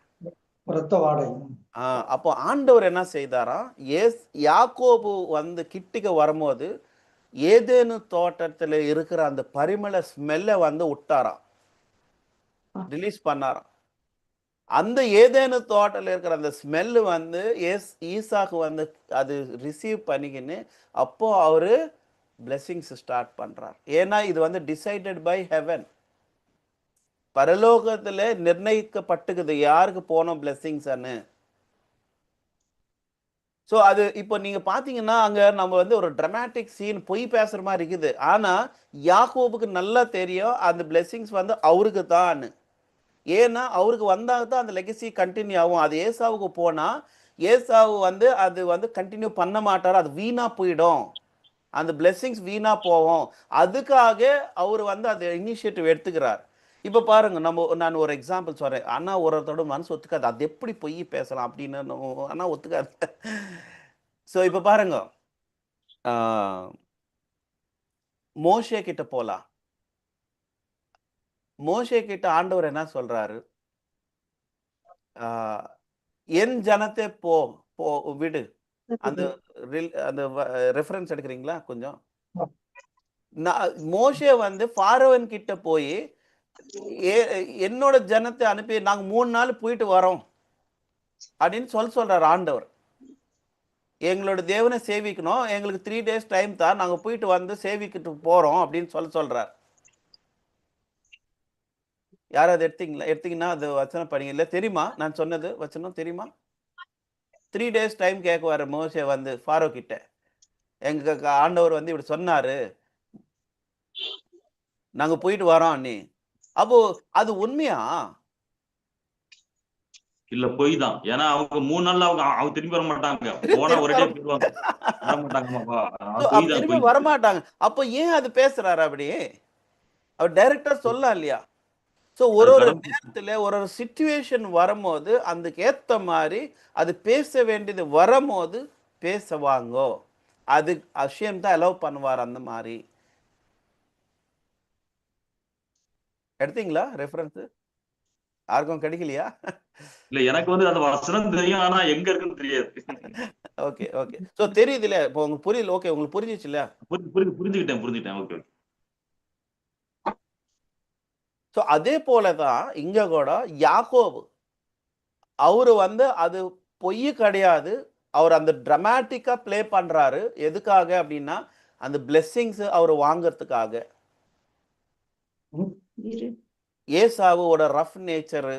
அப்போ ஆண்டவர் என்ன செய்தாரா, யாக்கோபு வந்து கிட்டிக்க வரும்போது ஏதேனு தோட்டத்துல இருக்கிற அந்த பரிமள ஸ்மெல்ல வந்து விட்டாராம், ரிலீஸ் பண்ணாராம். அந்த ஏதேனு தோட்டத்தில் இருக்கிற அந்த ஸ்மெல்லு வந்து ஈசாக்கு வந்து அது ரிசீவ் பண்ணிக்கின்னு அப்போ அவரு பிளெஸிங்ஸ் ஸ்டார்ட் பண்றார். ஏன்னா இது வந்து டிசைடட் பை ஹெவன். பரலோகத்துல நிர்ணயிக்கப்பட்டுக்குது யாருக்கு போனோம் பிளெஸிங்ஸ்ன்னு. ஸோ அது இப்போ நீங்க பாத்தீங்கன்னா அங்க நம்ம வந்து ஒரு டிராமாட்டிக் சீன் பொய் பேசுற மாதிரி இருக்குது. ஆனா யாக்கோபுக்கு நல்லா தெரியும் அந்த பிளெஸிங்ஸ் வந்து அவருக்கு தான். ஏன்னா அவருக்கு வந்தால் தான் அந்த லெகசி கண்டினியூ ஆகும். அது ஏசாவுக்கு போனா ஏசாவு வந்து அது வந்து கண்டினியூ பண்ண மாட்டார், அது வீணா போயிடும், அந்த பிளெஸிங்ஸ் வீணா போகும். அதுக்காக அவர் வந்து அதை இனிஷியேட்டிவ் எடுத்துக்கிறார். இப்போ பாருங்க, நான் ஒரு எக்ஸாம்பிள் சொல்றேன். ஆனா ஒருத்தரோட மனசு ஒத்துக்காது, அது எப்படி பொய் பேசலாம் அப்படின்னு ஆனா ஒத்துக்காது. ஸோ இப்போ பாருங்க, மோசே கிட்ட போலாம். மோசே கிட்ட ஆண்டவர் என்ன சொல்றாரு, என் ஜனத்தை போ விடு. அந்த அந்த ரெஃபரன்ஸ் எடுக்கிறீங்களா கொஞ்சம்? மோசே வந்து ஃபாரோவன் கிட்ட போய் என்னோட ஜனத்தை அனுப்பி நாங்க 3 நாள் போயிட்டு வரோம் அப்படின்னு சொல்றாரு ஆண்டவர். எங்களோட தேவனை சேவிக்கணும், எங்களுக்கு 3 days டைம் தான், நாங்க போயிட்டு வந்து சேவிக்கிட்டு போறோம் அப்படின்னு சொல்றாரு. யாராவது எடுத்தீங்கன்னா அது வச்சனம் படிங்க. இல்ல தெரியுமா நான் சொன்னது வச்சனம் தெரியுமா? 3 days டைம் கேட்குவாரு மோசே வந்து ஃபாரோ கிட்ட. எங்க ஆண்டவர் வந்து இப்படி சொன்னாரு, நாங்க போயிட்டு வரோம் நீ. அப்போ அது உண்மையா? இல்ல பொய் தான். ஏன்னா அவங்க 3 நாள்ல அவங்க திரும்பி வர மாட்டாங்க. போனா ஒரே போயிடுவாங்க, வர மாட்டாங்கம்மா. பொய் தான், திரும்பி பொய். வர மாட்டாங்க. அப்போ ஏன் அது பேசுறாரு அப்படி? அவர் டைரக்டா சொல்லலாம் இல்லையா? ஸோ ஒரு நேரத்துல ஒரு சிச்சுவேஷன் வரும்போது அதுக்கு ஏத்த மாதிரி அது பேச வேண்டியது வரும்போது பேசுவாங்கோ. அது அஷயம் தான் அலோவ் பண்ணுவார். அந்த மாதிரி எடுத்தீங்களா ரெஃபரன்ஸ்? யாருக்கும் கிடைக்கலையா? இல்ல எனக்கு வந்து அந்த வசனம் தெரியும், ஆனா எங்க இருக்குன்னு தெரியாது. Okay okay. ஸோ தெரியுது இல்ல, இப்போ உங்களுக்கு புரியல. ஓகே, உங்களுக்கு புரிஞ்சிச்சு இல்ல? புரிஞ்சுக்கிட்டேன். ஓகே. ஸோ அதே போலதான் இங்க கூட யாக்கோபு அவரு வந்து அது பொய் கிடையாது. அவர் அந்த டிராமாட்டிக்கா பிளே பண்றாரு. எதுக்காக அப்படின்னா அந்த பிளெஸிங்ஸ் அவர் வாங்கறதுக்காக. ஏசாவோட ரஃப் நேச்சர்,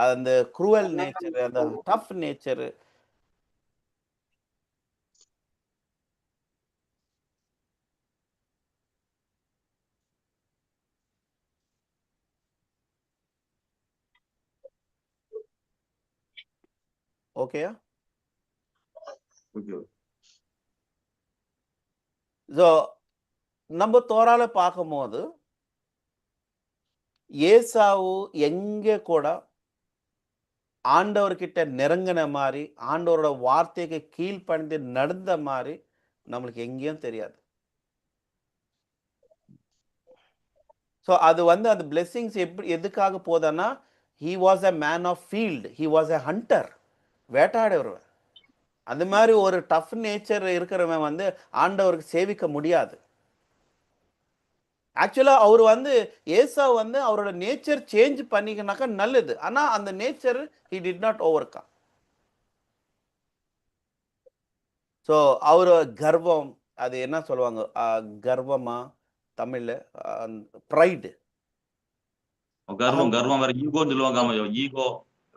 அந்த குரூவல் நேச்சர், அந்த டஃப் நேச்சர், ஓகேயா? ஸோ நம்ம தோரால பார்க்கும்போது ஏசாவு எங்க கூட ஆண்டவர்கிட்ட நெருங்கின மாதிரி, ஆண்டவரோட வார்த்தைக்கு கீழ்ப்படிந்து நடந்த மாதிரி நம்மளுக்கு எங்கேயும் தெரியாது. ஸோ அது வந்து அந்த பிளெஸிங்ஸ் எதுக்காக போதன்னா, he was a man of field, he was a hunter, வேட்டாடுறவன். அந்த மாதிரி ஒரு டஃப் நேச்சர் இருக்கிறவன் வந்து ஆண்டவருக்கு சேவிக்க முடியாது. ஆக்சுவலா அவர் வந்து ஏசா வந்து அவரோட நேச்சர் சேஞ்ச் பண்ணிக்கினாக்கா நல்லது. ஆனா அந்த nature he did not overcome. So அவர் கர்வம், அது என்ன சொல்லுவாங்க, கர்வமா தமிழ்ல, ப்ரைடு, கர்வம் கர்வம் வேற ஈகோன்னு சொல்லுவாங்க. ஆமா, ஈகோ,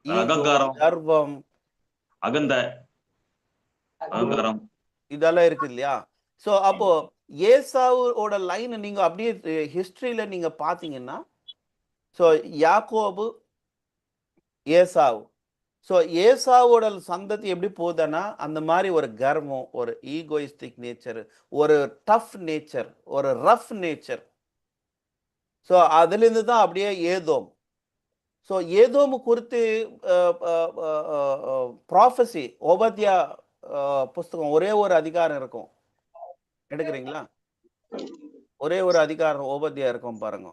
அகங்காரம், கர்வம், அகந்த, அகங்காரம், இதெல்லாம் இருக்கு இல்லையா? ஸோ அப்போ ஏசாவோட லைன் நீங்க அப்படியே ஹிஸ்டரியில நீங்க பாத்தீங்கன்னா, ஸோ யாக்கோபு, ஏசாவு, ஸோ ஏசாவோட சந்ததி எப்படி போகுதுன்னா அந்த மாதிரி ஒரு கர்வம், ஒரு ஈகோயிஸ்டிக் நேச்சர், ஒரு டஃப் நேச்சர், ஒரு ரஃப் நேச்சர். ஸோ அதுலேருந்து தான் அப்படியே ஏதோம். ஸோ ஏதோம் குறித்து ப்ராஃபஸி, ஓபத்யா புஸ்தகம் ஒரே ஒரு அதிகாரம் இருக்கும், எடுக்கிறீங்களா? ஒரே ஒரு அதிகாரம் ஓபத்யா இருக்கும் பாருங்க.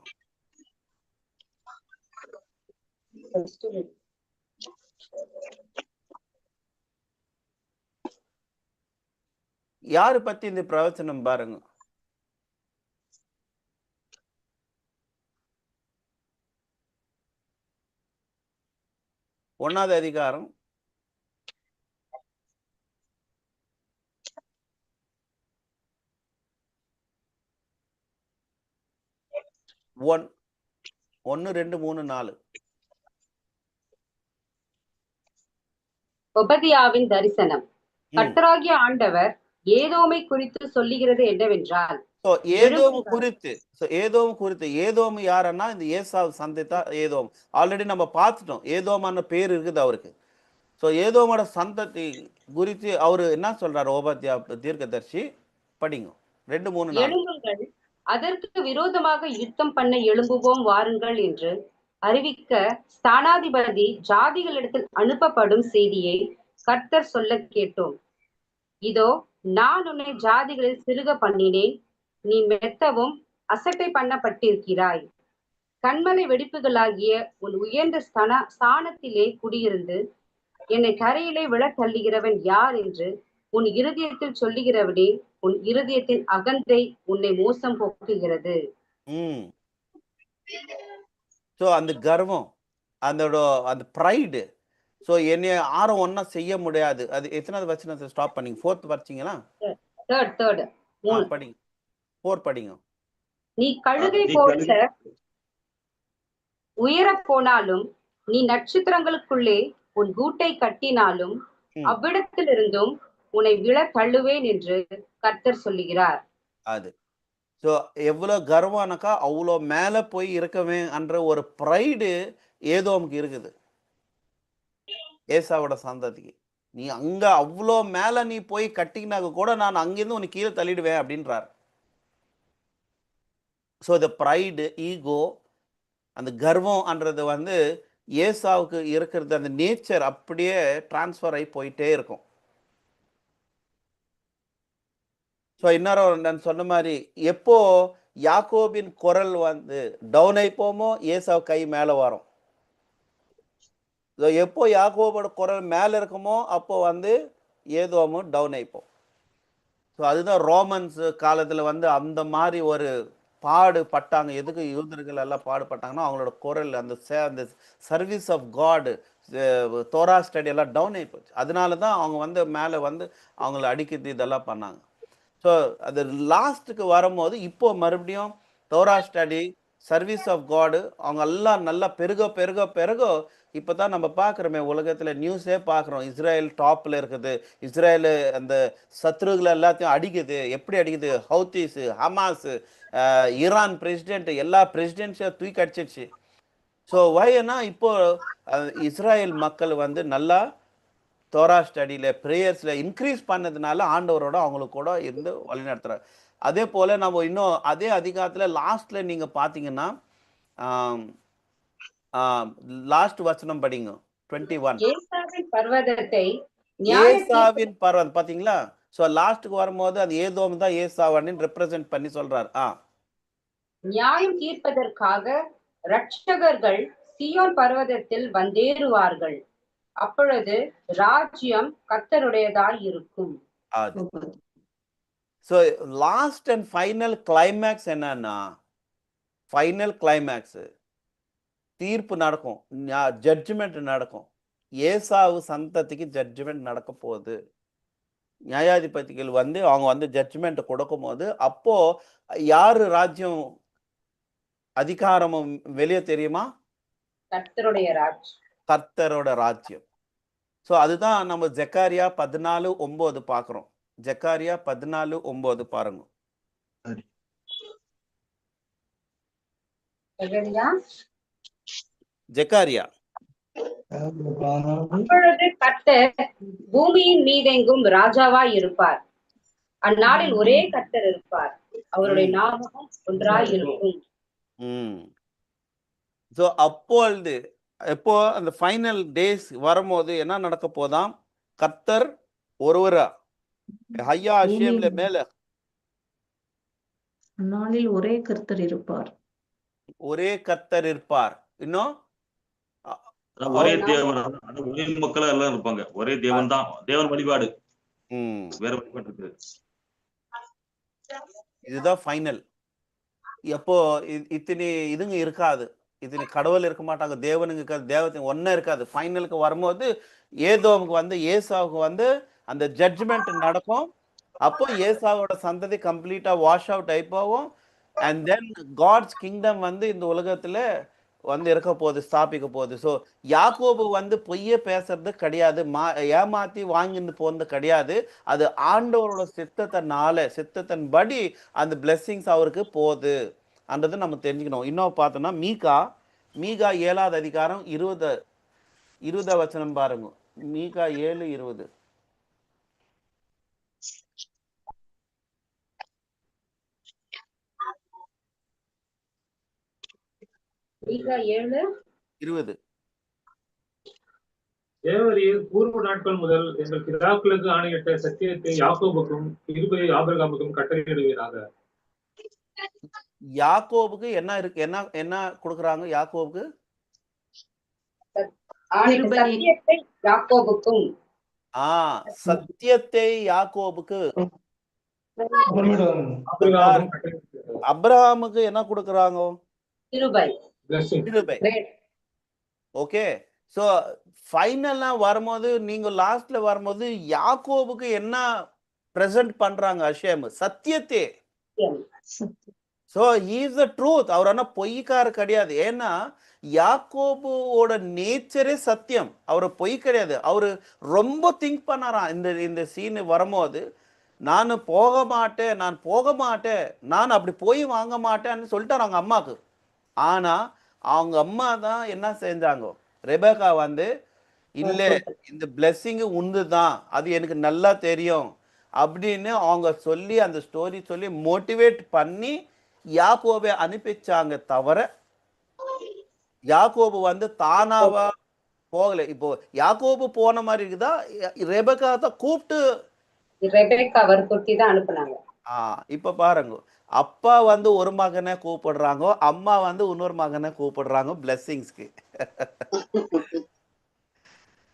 யாரு பத்தி இந்த பிரவச்சனம் பாருங்க. ஒன்னாவது அதிகாரம், ஒன்னு 2 3 4. ஒபதியாவின் தரிசனம். கர்த்தராகிய ஆண்டவர் ஏதோமை குறித்து சொல்லுகிறது என்னவென்றால், ஏதோம் குறித்து ஏதோம் யாருன்னா இந்த ஏசாவு சந்ததி ஏதோம். ஆல்ரெடி நம்ம பார்த்துட்டோம், ஏதோமான பேர் இருக்குது அவருக்கு. ஸோ ஏதோமோட சந்ததி குறித்து அவரு என்ன சொல்றாரு ஓபத்யா தீர்க்கதரிசி, படிங்க 2 3 4. எழும்புங்கள், அதற்கு விரோதமாக யுத்தம் பண்ண எழும்புவோம் வாருங்கள் என்று அறிவிக்க ஸ்தானாதிபதி ஜாதிகளிடத்தில் அனுப்பப்படும் செய்தியை கர்த்தர் சொல்ல கேட்டோம். இதோ நான் உன்னை ஜாதிகளில் சிறுக பண்ணினேன், நீ மெத்தவும் அசட்டை பண்ணப்பட்டிருக்கிறாய். கண்மலை வெடிப்புகளாகிய உன் உயர்ந்த ஸ்தானத்திலே குடியிருந்து என்னை தரையிலே விழ தள்ளுகிறவன் யார் என்று உன் இருதயத்தில் சொல்லுகிறவனே, உன் இருதயத்தின் அகந்தை உன்னை மோசம் போக்குகிறது. ஸோ அந்த கர்வம், அந்த ப்ரைடு, ஸோ என்னை யாரும் ஒன்னா செய்ய முடியாது. அது எத்தனாவது வசனத்தை ஸ்டாப் பண்ணீங்க? 4th படிச்சீங்களா? தேர்ட் படிங்க, 4 படிங்க. நீ கழுகை போல உயர போனாலும், நீ நட்சத்திரங்களுக்குள்ளே உன் கூட்டை கட்டினாலும் அவ்விடத்திலிருந்தும் உன்னை விழ தள்ளுவேன் என்று கர்த்தர் சொல்லுகிறார். அது ஸோ எவ்வளவு கர்வம்னாக்கா அவ்வளோ மேல போய் இருக்கவே என்ற ஒரு ப்ரைடு ஏதோமுக்கு இருக்குது, ஏசாவோட சந்ததிக்கு. நீ அங்க அவ்வளோ மேல நீ போய் கட்டினாக்க கூட நான் அங்கிருந்து உனக்கு கீழே தள்ளிடுவேன் அப்படின்றார். ஸோ த ப்ரைடு, ஈகோ, அந்த கர்வம்ன்றது வந்து ஏசாவுக்கு இருக்கிறது, அந்த நேச்சர் அப்படியே டிரான்ஸ்ஃபர் ஆகி போயிட்டே இருக்கும். ஸோ இன்னொரு நான் சொன்ன மாதிரி, எப்போ யாக்கோபின் குரல் வந்து டவுன் ஆகி போமோ ஏசாவு கை மேலே வரும். எப்போ யாக்கோபோட குரல் மேலே இருக்குமோ அப்போ வந்து ஏதோமும் டவுன் ஆயிப்போம். ஸோ அதுதான் ரோமன்ஸ் காலத்தில் வந்து அந்த மாதிரி ஒரு பாடுபட்டாங்க. எதுக்கு யூதர்கள் எல்லாம் பாடுபட்டாங்கன்னா அவங்களோட குரல், அந்த சர்வீஸ் ஆஃப் காடு, தோரா ஸ்டடி எல்லாம் டவுன் ஆகி போச்சு. அதனால தான் அவங்க வந்து மேலே வந்து அவங்கள அடிக்கிறது இதெல்லாம் பண்ணாங்க. ஸோ அது லாஸ்ட்டுக்கு வரும்போது இப்போ மறுபடியும் தோரா ஸ்டடி, சர்வீஸ் ஆஃப் காடு, அவங்க எல்லாம் நல்லா பெருக இப்போ தான் நம்ம பார்க்குறோமே உலகத்தில் நியூஸே பார்க்குறோம். இஸ்ரேல் டாப்பில் இருக்குது, இஸ்ரேலு அந்த சத்ருகளை எல்லாத்தையும் அடிக்குது. எப்படி அடிக்குது? ஹவுத்தீஸு, ஹமாஸு, ஈரான் பிரசிடென்ட், எல்லா பிரசிடென்ட்ஸையும் தூக்கி அடிச்சிடுச்சு. ஸோ வைனா இப்போ இஸ்ரேல் மக்கள் வந்து நல்லா தோரா ஸ்டடியில், ப்ரேயர்ஸில் இன்க்ரீஸ் பண்ணதுனால ஆண்டவரோட அவங்களுக்கு கூட இருந்து வழிநடத்துகிறார். அதே போல் நம்ம இன்னும் அதே அதிகாரத்தில் லாஸ்ட்டில் நீங்கள் பார்த்தீங்கன்னா லாஸ்ட் வசனம் படிங்க, 21. ஏசாவின் பர்வதத்தை நியாய ஏசாவின் பர்வதம் பாத்தீங்களா? சோ லாஸ்ட்க்கு வரும்போது அது ஏதோம் தான் ஏசாவன்னு ரெப்ரசென்ட் பண்ணி சொல்றாரு. நியாயம் தீர்ப்பதற்காக இரட்சகர்கள் சியோன் பர்வதத்தில் வந்தேறுவார்கள். அப்பொழுது ராஜ்யம் கர்த்தருடையதாய் இருக்கும். அது so last and final climax என்னன்னா, ஃபைனல் கிளைமேக்ஸ் தீர்ப்பு நடக்கும், ஜட்ஜ்மெண்ட் நடக்கும். ஏசாவு சந்ததிக்கு ஜட்ஜ்மெண்ட் நடக்க போகுது. நியாயாதிபதிகள் வந்து அவங்க வந்து ஜட்ஜ்மெண்ட் கொடுக்கும் போது அப்போ யாரு ராஜ்யம் அதிகாரமும் வெளியே தெரியுமா? கர்த்தருடைய ராஜ்யம், கர்த்தரோட ராஜ்யம். சோ அதுதான் நம்ம ஜெக்காரியா 14:9 பாக்குறோம். ஜெக்காரியா 14:9 பாருங்க. ஜெக்காரியா. அப்பொழுது கர்த்தர் பூமியின் மீதெங்கும் ராஜாவாய் இருப்பார். அந்நாளில் ஒரே கர்த்தர் இருப்பார், அவருடைய நாமமும் ஒன்றாய் இருக்கும். சோ அப்பொழுது எப்போ அந்த ஃபைனல் டேஸ் வரும்போது என்ன நடக்க போதாம்? கர்த்தர் ஒருவரா ஹையா அஷேம்ல மேல அந்நாளில் ஒரே கர்த்தர் இருப்பார். ஒரே கர்த்தர் இருப்பார். இன்னும் ஒரே தேவன், ஒரே மக்களா எல்லாம் இருப்பாங்க. ஒரே தேவன் தான், தேவன் வழிபாடு, வேற வழிபாடு இருக்கு. இதுதான் ஃபைனல். எப்போ இத்தனை இதுங்க இருக்காது, இத்தனை கடவுள் இருக்க மாட்டாங்க, தேவனுங்க இருக்காது, தேவத்தை ஒன்னும் இருக்காது. ஃபைனலுக்கு வரும்போது ஏதோமுக்கு வந்து ஏசாவுக்கு வந்து அந்த ஜட்ஜ்மெண்ட் நடக்கும். அப்போ ஏசாவோட சந்ததி கம்ப்ளீட்டா வாஷ் அவுட் ஆகி போகும். அண்ட் தென் காட்ஸ் கிங்டம் வந்து இந்த உலகத்துல வந்து இருக்க போகுது, ஸ்தாபிக்க போகுது. ஸோ யாக்கோபு வந்து பொய்யே பேசுறது கிடையாது, ஏமாத்தி வாங்கிட்டு போறது கிடையாது. அது ஆண்டவரோட சித்தத்தின் படி அந்த பிளெஸிங்ஸ் அவருக்கு போகுது அன்றது நம்ம தெரிஞ்சுக்கணும். இன்னும் பார்த்தோம்னா மீகா 7வது அதிகாரம் 20 வசனம் பாருங்க. மீகா 7:20. தேவரீர் பூர்வ நாட்கள் முதல் எங்கள் பிதாக்களுக்கு ஆணையிட்ட சத்தியத்தை யாக்கோபுக்கும் கிருபையை ஆபிரகாமுக்கும் கட்டளையிடுவீராக. யாக்கோபுக்கு என்ன இருக்கு? என்ன கொடுக்குறாங்க யாக்கோபுக்கு? சத்தியத்தை யாக்கோபுக்கும். சத்தியத்தை யாக்கோபுக்கு. அப்ரஹாமுக்கு என்ன கொடுக்குறாங்க? கிருபை. ஓகே. சோ ஃபைனலா வரும்போது நீங்க லாஸ்ட்ல வரும்போது யாக்கோபுக்கு என்ன பிரசன்ட் பண்றாங்க? அஷேம் சத்தியத்தை. So he is the truth. அவர் ஆனா பொய்க்கார கிடையாது. ஏன்னா யாக்கோபுவோட நேச்சரே சத்தியம், அவரு பொய் கிடையாது. அவரு ரொம்ப திங்க் பண்ணாராம் இந்த சீன் வரும்போது. நான் போக மாட்டேன், நான் அப்படி போய் வாங்க மாட்டேன்னு சொல்லிட்டாரு அவங்க அம்மாக்கு. ஆனா அவங்க அம்மா தான் என்ன செஞ்சாங்க? ரெபேக்கா வந்து இல்ல, இந்த பிளெஸிங் உண்டுதான், அது எனக்கு நல்லா தெரியும் அப்படின்னு அவங்க சொல்லி அந்த ஸ்டோரி சொல்லி மோட்டிவேட் பண்ணி யாக்கோபை அனுப்பிச்சாங்க. தவிர யாக்கோபு வந்து தானாவா போகல. இப்போ யாக்கோபு போன மாதிரி இருக்குதா? ரெபேக்கா தான் கூப்பிட்டு அனுப்புனாங்க. இப்ப பாருங்க, அப்பா வந்து ஒரு மகனை கூப்பிடுறாங்க, அம்மா வந்து இன்னொரு மகனை கூப்பிடுறாங்க பிளெஸிங்ஸ்க்கு.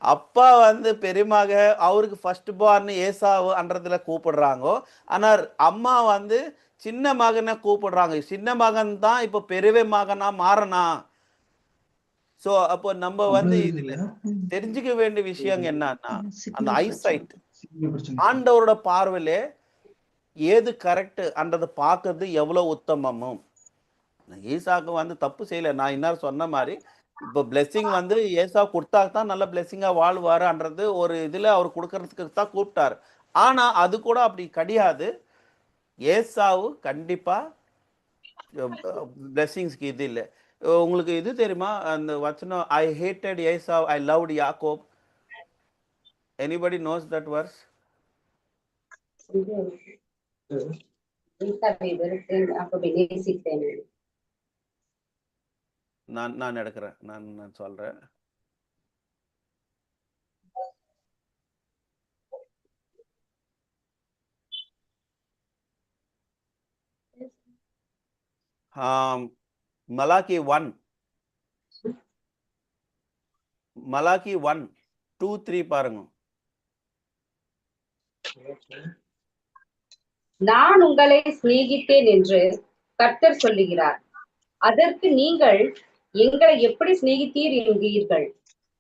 அப்பா வந்து பெரியமாக அவருக்கு ஃபர்ஸ்ட் பார்ன் ஏசாவு அன்றதுல கூப்பிடுறாங்க. ஆனா அம்மா வந்து சின்ன மகனை கூப்பிடுறாங்க. சின்ன மகன் தான் இப்ப பெரிய மகனா மாறனா. சோ அப்போ நம்ம வந்து இதுல தெரிஞ்சுக்க வேண்டிய விஷயம் என்னன்னா, அந்த ஐசைட், ஆண்டவரோட பார்வையில ஏது கரெக்ட் அன்றதை பார்க்கறது எவ்வளவு உத்தமமும். ஈசாக்கு வந்து தப்பு செய்யல. நான் இன்னார் சொன்ன மாதிரி இப்போ பிளெஸிங் வந்து ஏசா கொடுத்தா தான் நல்ல பிளெஸிங்கா வாழ்வாருன்றது ஒரு இதுல அவர் கொடுக்கறதுக்கு தான் கூப்பிட்டாரு. ஆனா அது கூட அப்படி கிடையாது. ஏசாவு கண்டிப்பா பிளெஸிங்ஸ்க்கு இது இல்லை. உங்களுக்கு இது தெரியுமா அந்த வசனம், I hated Esau, I loved Yaakov? Anybody knows that verse? நான் எடுக்கிறேன், நான் சொல்றேன். மலாக்கி 1 மலாக்கி 1:2-3 பாருங்க. நான் உங்களை சிநேகித்தேன் என்று கர்த்தர் சொல்லுகிறார். அதற்கு நீங்கள் எங்களை எப்படி சிநேகித்தீர் என்கிறீர்கள்.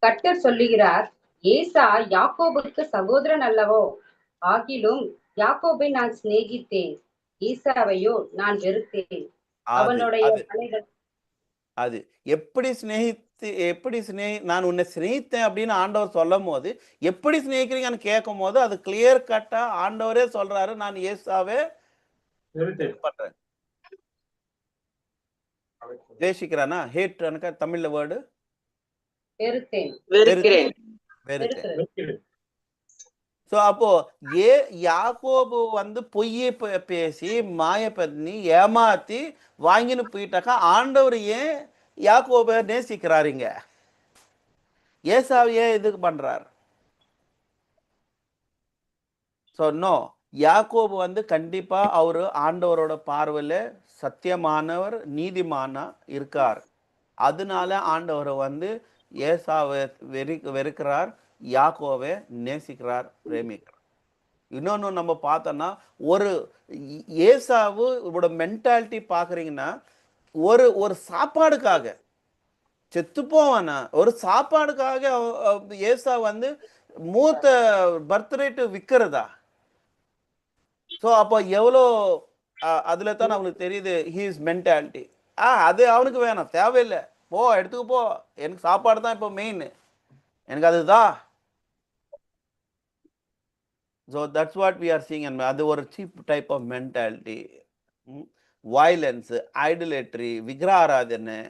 கர்த்தர் சொல்லுகிறார், ஏசா யாக்கோபுக்கு சகோதரன் அல்லவோ? ஆகிலும் யாக்கோபை நான் சிநேகித்தேன், ஈசாவையோ நான் வெறுத்தேன். அவனுடைய அது எப்படி நான் உன்னை சிநேகித்தேன் அப்படின்னு ஆண்டவர் சொல்லும் போது எப்படி சிநேகிக்கிறீங்கன்னு கேட்கும் போது அது கிளியர் கட்டா ஆண்டவரே சொல்றாரு, நான் ஏசாவே பண்றேன். தேசிக்கிறானா? ஹேட் தமிழ்ல வேர்டு வெறுத்தேன். சோ அப்போ யாக்கோபு வந்து பொய்யை பேசி மாய பண்ணி ஏமாத்தி வாங்கின்னு போயிட்டாக்கா ஆண்டவர் ஏன் யாக்கோபை நேசிக்கிறாருங்க? ஏசாவையே இதுக்கு பண்றார். சோ நோ, யாக்கோபு வந்து கண்டிப்பா அவரு ஆண்டவரோட பார்வையில சத்தியமானவர், நீதிமானா இருக்கார். அதனால ஆண்டவர் வந்து ஏசாவை வெறுக்கிறார், யாக்கோவை நேசிக்கிறார், பிரேமிக்கிறார். இன்னொன்னு நம்ம பார்த்தோம்னா ஒரு ஏசாவோட மென்டாலிட்டி பாக்குறீங்கன்னா ஒரு சாப்பாடுக்காக செத்து போவானா, ஒரு சாப்பாடுக்காக ஏசா வந்து மூத்த பர்த்ரேட் விற்கிறதா? ஸோ அப்போ எவ்வளோ அதுல தான் அவனுக்கு தெரியுது ஹீஸ் மென்டாலிட்டி. அது அவனுக்கு வேணாம், தேவையில்லை, போ எடுத்துக்கு போ, எனக்கு சாப்பாடு தான் இப்போ மெயின், எனக்கு அதுதான். So that's what we are seeing. அது ஒரு cheap type of mentality. Violence, idolatry, விக்கிராராதனை.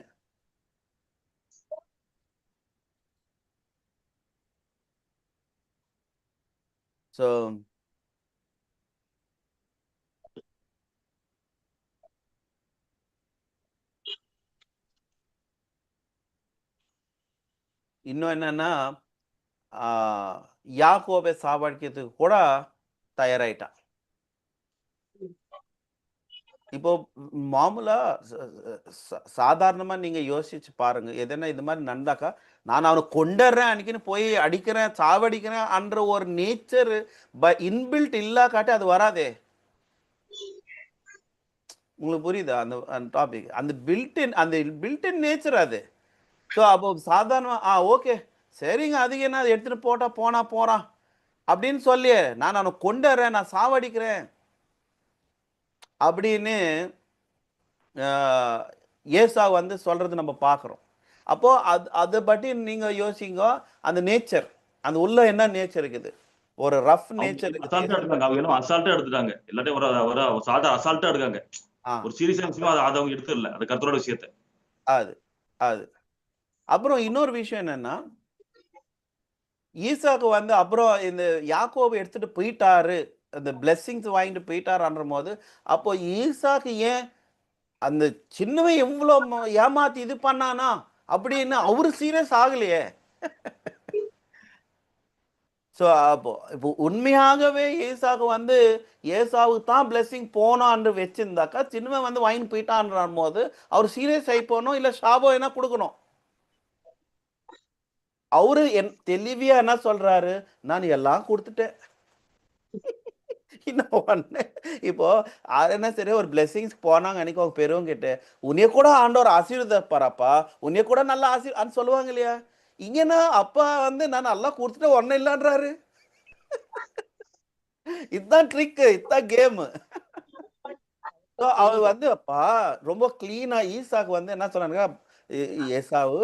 ஸோ இன்னும் என்னன்னா யாக்கோபை சாவடிக்கிறதுக்கு கூட தயாராயிட்டான். இப்போ மாமூலா சாதாரணமா நீங்க யோசிச்சு பாருங்க, எதனா இது மாதிரி நடந்தாக்கா நான் அவனை கொண்டுறேன் அன்னைக்குன்னு போய் அடிக்கிறேன் சாவடிக்கிறேன் என்ற ஒரு நேச்சர் இன்பில்ட் இல்லா காட்டி அது வராதே. உங்களுக்கு புரியுதா அந்த டாபிக்? அந்த பில்டின் நேச்சர் அது. ஸோ அப்போ சாதாரண ஓகே சரிங்க, அதுக்கு என்ன, அதை எடுத்துட்டு போறான் அப்படின்னு சொல்லி நான் அவனை கொண்டுறேன், நான் சாவடிக்கிறேன் அப்படின்னு ஏசா வந்து சொல்றது நம்ம பார்க்குறோம். அப்போ அதை பற்றி நீங்க யோசிங்க. அந்த நேச்சர், அந்த உள்ள என்ன நேச்சர் இருக்குது, ஒரு ரஃப் நேச்சர். அசால்ட்டா எடுத்துட்டாங்க, எல்லாத்தையும் ஒரு அசால்ட்டா எடுக்காங்க, ஒரு சீரியஸா விஷயமா அதை அவங்க எடுத்துடல, அது கர்த்தரோட விஷயத்தை. அது அப்புறம் இன்னொரு விஷயம் என்னன்னா, ஈசாக்கு வந்து அப்புறம் இந்த யாக்கோபு எடுத்துட்டு போயிட்டாரு, அந்த பிளெஸிங்ஸ் வாங்கிட்டு போயிட்டாருன்ற போது அப்போ ஈசாக்கு ஏன் அந்த சின்னவன் எவ்வளவு ஏமாத்தி இது பண்ணானா அப்படின்னு அவரு சீரியஸ் ஆகலையே. ஸோ அப்போ இப்போ உண்மையாகவே ஏசாக்கு வந்து ஏசாவுக்கு தான் பிளெஸிங் போனான்னு வச்சிருந்தாக்கா சின்னவன் வந்து வாங்கிட்டு போயிட்டான்ற போது அவர் சீரியஸ் ஆகி போகணும், இல்லை ஷாபோ என்ன கொடுக்கணும். அவரு தெளிவியா என்ன சொல்றாரு, நான் எல்லாம் கொடுத்துட்டேன். இப்போ என்ன சரி ஒரு பிளெஸிங்ஸ் போனாங்க அன்னைக்கு அவங்க பெரியவங்க கிட்ட, உன்னைய கூட ஆண்டவர் ஆசீர்வதிப்பாராப்பா, உன்னைய கூட நல்லா சொல்லுவாங்க இல்லையா. இங்கன்னா அப்பா வந்து நான் நல்லா கொடுத்துட்டு ஒன்னும் இல்லைன்றாரு. இதுதான் ட்ரிக், இதுதான் கேம். அவர் வந்து அப்பா ரொம்ப கிளீனா ஈசாக்கு வந்து என்ன சொன்னாங்க, ஏசாவு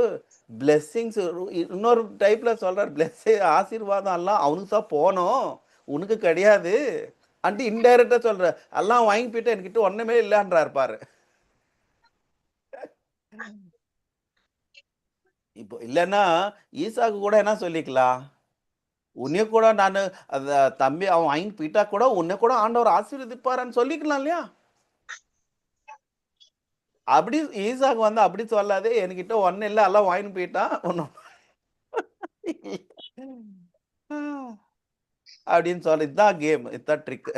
பிளெஸிங்ஸ் இன்னொரு டைப்ல சொல்றாரு, பிளெஸிங் ஆசீர்வாதம் எல்லாம் அவனுக்கு தான் போனோம், உனக்கு கிடையாது அண்ட் இன்டைரக்டா சொல்ற, எல்லாம் வாங்கி போயிட்டு என்கிட்ட ஒண்ணுமே இல்லைன்றாரு பாரு. இப்போ இல்லைன்னா ஈசாக்கு கூட என்ன சொல்லிக்கலாம், உன்னைய கூட நான் தம்பி அவன் வாங்கி போயிட்டா கூட உன்னை கூட ஆண்டவர் ஆசீர்வதிப்பாருன்னு சொல்லிக்கலாம் இல்லையா. அப்படி ஈசாக்கு வந்து அப்படி சொல்லாது, என்கிட்ட ஒன்னும் இல்லை எல்லாம் வாங்கிட்டு போயிட்டான் ஒன்னும் அப்படின்னு சொல்லி, இதுதான் கேம், இதுதான் ட்ரிக்.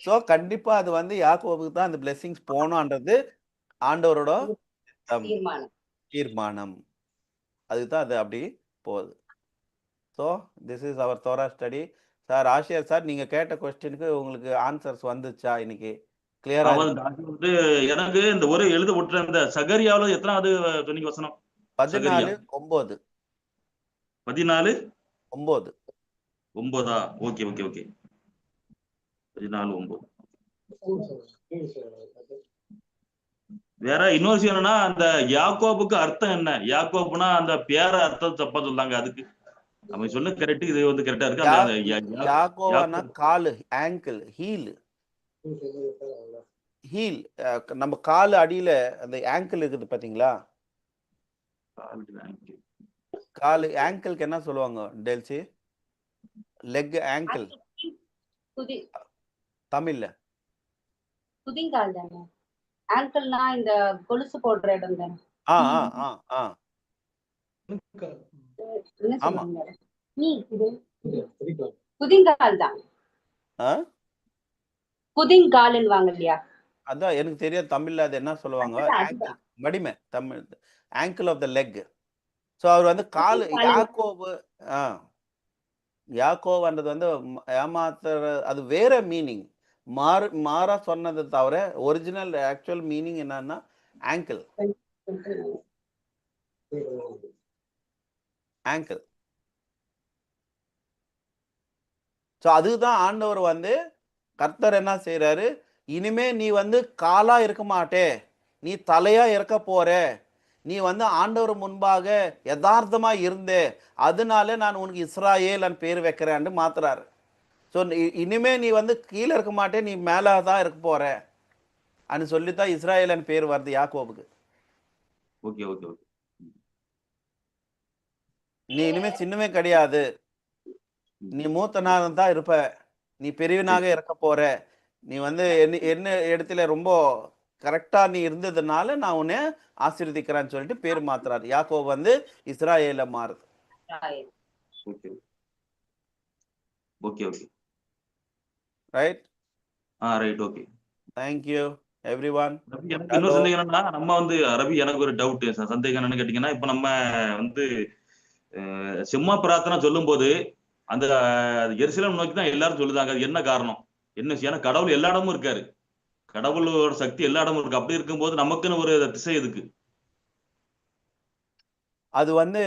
ஸோ கண்டிப்பா அது வந்து யாக்கோபுக்கு தான் அந்த பிளெஸிங்ஸ் போகணுன்றது ஆண்டவரோட சித்தம், தீர்மானம். தீர்மானம். அதுதான் அது அப்படி போகுது. So this is our Torah study. Sir Asiya sir, நீங்க கேட்ட கொஸ்டினுக்கு உங்களுக்கு ஆன்சர்ஸ் வந்துச்சா இன்னைக்கு? கிளியரா அவன் வந்து எனக்கு இந்த ஒரு எழுத விட்டுற இந்த சகரியாவில் எத்தனாவது சொன்னீங்க வசனம்? 14:9. 14:9. 9. Okay okay okay. 14:9. வேற இன்னொரு விஷயம் என்னன்னா, அந்த யாக்கோபுக்கு அர்த்தம் என்ன? யாக்கோபுனா அந்த பேர அர்த்தம் தப்பா சொல்றாங்க. அதுக்கு அவன் சொன்ன கரெக்ட், இது வந்து கரெக்டா இருக்கு. அந்த யாக்கோவானா காலு, ஆங்கிள், ஹீல். ஹீல் நம்ம காலு அடியில அந்த ஆங்கிள் இருக்குது பாத்தீங்களா? காலு ஆங்கிள்க்கு என்ன சொல்லுவாங்க டெல்சி? லெக் ஆங்கிள் தமிழ்ல குதிங்கால் தானே? ஆங்கிள்னா இந்த கொலுசு போடுற இடம் தானே? என்ன ஆமா. சொல்றீங்க? குதிங்கால் தான். குதிங்கால்னு வாங்க இல்லையா? அதான் எனக்கு தெரியாது தமிழ்ல அது என்ன சொல்லுவாங்க. ஆங்கிள், மடிமை தமிழ், ankle of the leg. So அவர் வந்து காலு யாக்கோவன்றது வந்து ஏமாத்துற, அது வேற மீனிங். மாறா சொன்னதை தவிர ஒரிஜினல் ஆக்சுவல் மீனிங் என்னன்னா ஆங்கிள். ஆங்கிள். ஸோ அதுதான் ஆண்டவர் வந்து கர்த்தர் என்ன செய்யறாரு, இனிமே நீ வந்து காலா இருக்க மாட்டே, நீ தலையா இருக்க போற, நீ வந்து ஆண்டவர் முன்பாக யதார்த்தமா இருந்தே, அதனால நான் உனக்கு இஸ்ராயேல் பேர் வைக்கிறேன்னு மாத்துறாரு. ஸோ இனிமே நீ வந்து கீழே இருக்க மாட்டே, நீ மேலே தான் இருக்க போற அப்படின்னு சொல்லித்தான் இஸ்ராயேல் பேர் வருது யாக்கோபுக்கு. Okay okay okay. நீ இனிமே சின்னமே கிடையாது, நீ மூத்தனாக தான் இருப்ப, நீ பெரியவனாக இருக்க போற, நீ வந்து என்ன இடத்துல ரொம்ப கரெக்டா நீ இருந்ததுனால நான் உன்னை ஆசீர்வதிக்கிறேன்னு சொல்லிட்டு பேர் மாத்துறாரு. யாக்கோபு வந்து இஸ்ராயேல மாறுது. Okay okay okay. Right right. Okay. Thank you everyone. எனக்கு இன்னொரு சந்தேகம் என்னன்னா, நம்ம வந்து ரவி, எனக்கு ஒரு டவுட் சந்தேகம் என்னன்னு கேட்டீங்கன்னா, இப்ப நம்ம வந்து செம்மா பிரார்த்தனை சொல்லும் போது அந்த எருசலேம் நோக்கி தான் எல்லாரும் சொல்லுதாங்க. அது என்ன காரணம்? என்ன? ஏன்னா கடவுள் எல்லா இடமும் இருக்காரு, கடவுளோட சக்தி எல்லா இடமும் இருக்கு. அப்படி இருக்கும்போது நமக்குன்னு ஒரு திசை எதுக்கு? அது வந்து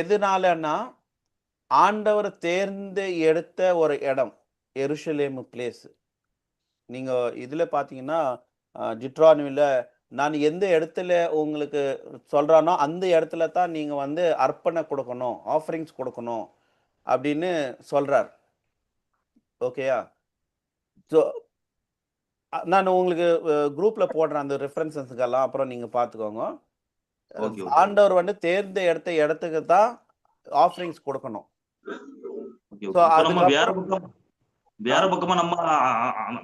எதுனாலன்னா, ஆண்டவர் தேர்ந்து எடுத்த ஒரு இடம் எருசலேம் பிளேஸ். நீங்க இதுல பாத்தீங்கன்னா டிட்ரானில நான் எந்த இடத்துல உங்களுக்கு சொல்றானோ அந்த இடத்துல தான் நீங்க வந்து அர்ப்பணை கொடுக்கணும், ஆஃபரிங்ஸ் கொடுக்கணும் அப்படின்னு சொல்றார். ஓகேயா? ஸோ நான் உங்களுக்கு குரூப்ல போடுறேன் அந்த ரெஃபரன்ஸஸ்க்கெல்லாம், அப்புறம் நீங்க பார்த்துக்கோங்க. ஆண்டவர் வந்து தேர்ந்த இடத்துக்கு தான் ஆஃபரிங்ஸ் கொடுக்கணும். வேற பக்கமா நம்ம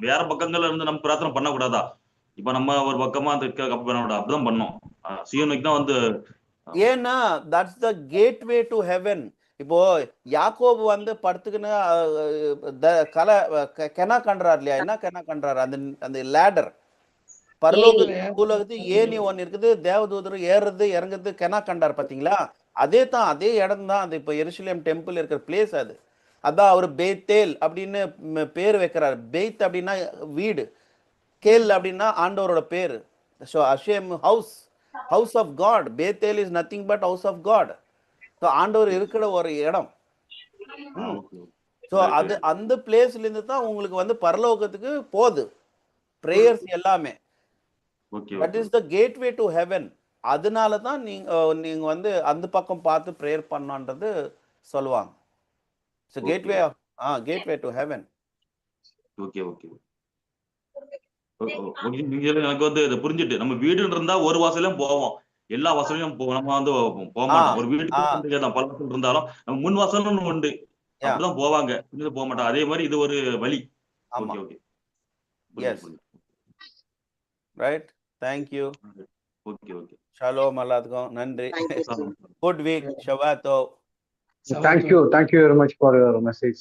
வேற பக்கங்கள்ல இருந்து நம்ம பிரார்த்தனை பண்ணக்கூடாதா? இப்ப நம்ம ஒரு பக்கமா அப்படிதான் பண்ணோம். சீயோனுக்கு தான் வந்து, ஏன்னா that's the gateway to heaven. இப்போ யாக்கோபு வந்து படுத்துக்குன்னு கெனா கண்றாரு இல்லையா? என்ன கெனா கண்றாரு? அந்த லேடர், பரலோகத்து ஏணி ஒன்னு இருக்குது, தேவதூதர் ஏறுறது இறங்குறது கெனா கண்டார் பாத்தீங்களா? அதே இடம் தான் அது. இப்போ எருசலேம் டெம்பிள் இருக்கிற பிளேஸ் அது. அதான் அவர் பேத்தேல் அப்படின்னு பேர் வைக்கிறார். பெய்த் அப்படின்னா வீடு, கேல் அப்படின்னா ஆண்டவரோட பேரு. So Hashem house of God. Bethel is nothing but house of God. So ஆண்டவர் இருக்கிற ஒரு இடம். ஸோ அது அந்த பிளேஸ்ல இருந்து தான் உங்களுக்கு வந்து பரலோகத்துக்கு போகுது பிரேயர்ஸ் எல்லாமே. That is the gateway to heaven. அதனால தான் நீங்க வந்து அந்த பக்கம் பார்த்து பிரேயர் பண்ணான்றது சொல்லுவாங்க. So gateway to heaven. Okay okay. எனக்கு வந்து இதை புரிஞ்சுட்டு, நம்ம வீடு இருந்தா ஒரு வாசலையும் போவோம், எல்லா வாசலையும் நம்ம வந்து போக மாட்டோம். ஒரு வீட்டுக்கு பல வாசல் இருந்தாலும் நம்ம முன் வாசல்னு உண்டு, அப்படிதான் போவாங்க, போக மாட்டோம். அதே மாதிரி இது ஒரு வழி. Okay okay. Yes right. Thank you. Okay okay. Shalom எல்லாத்துக்கும். நன்றி. Good week. ஷவாத்தோ. Thank you very much for your message.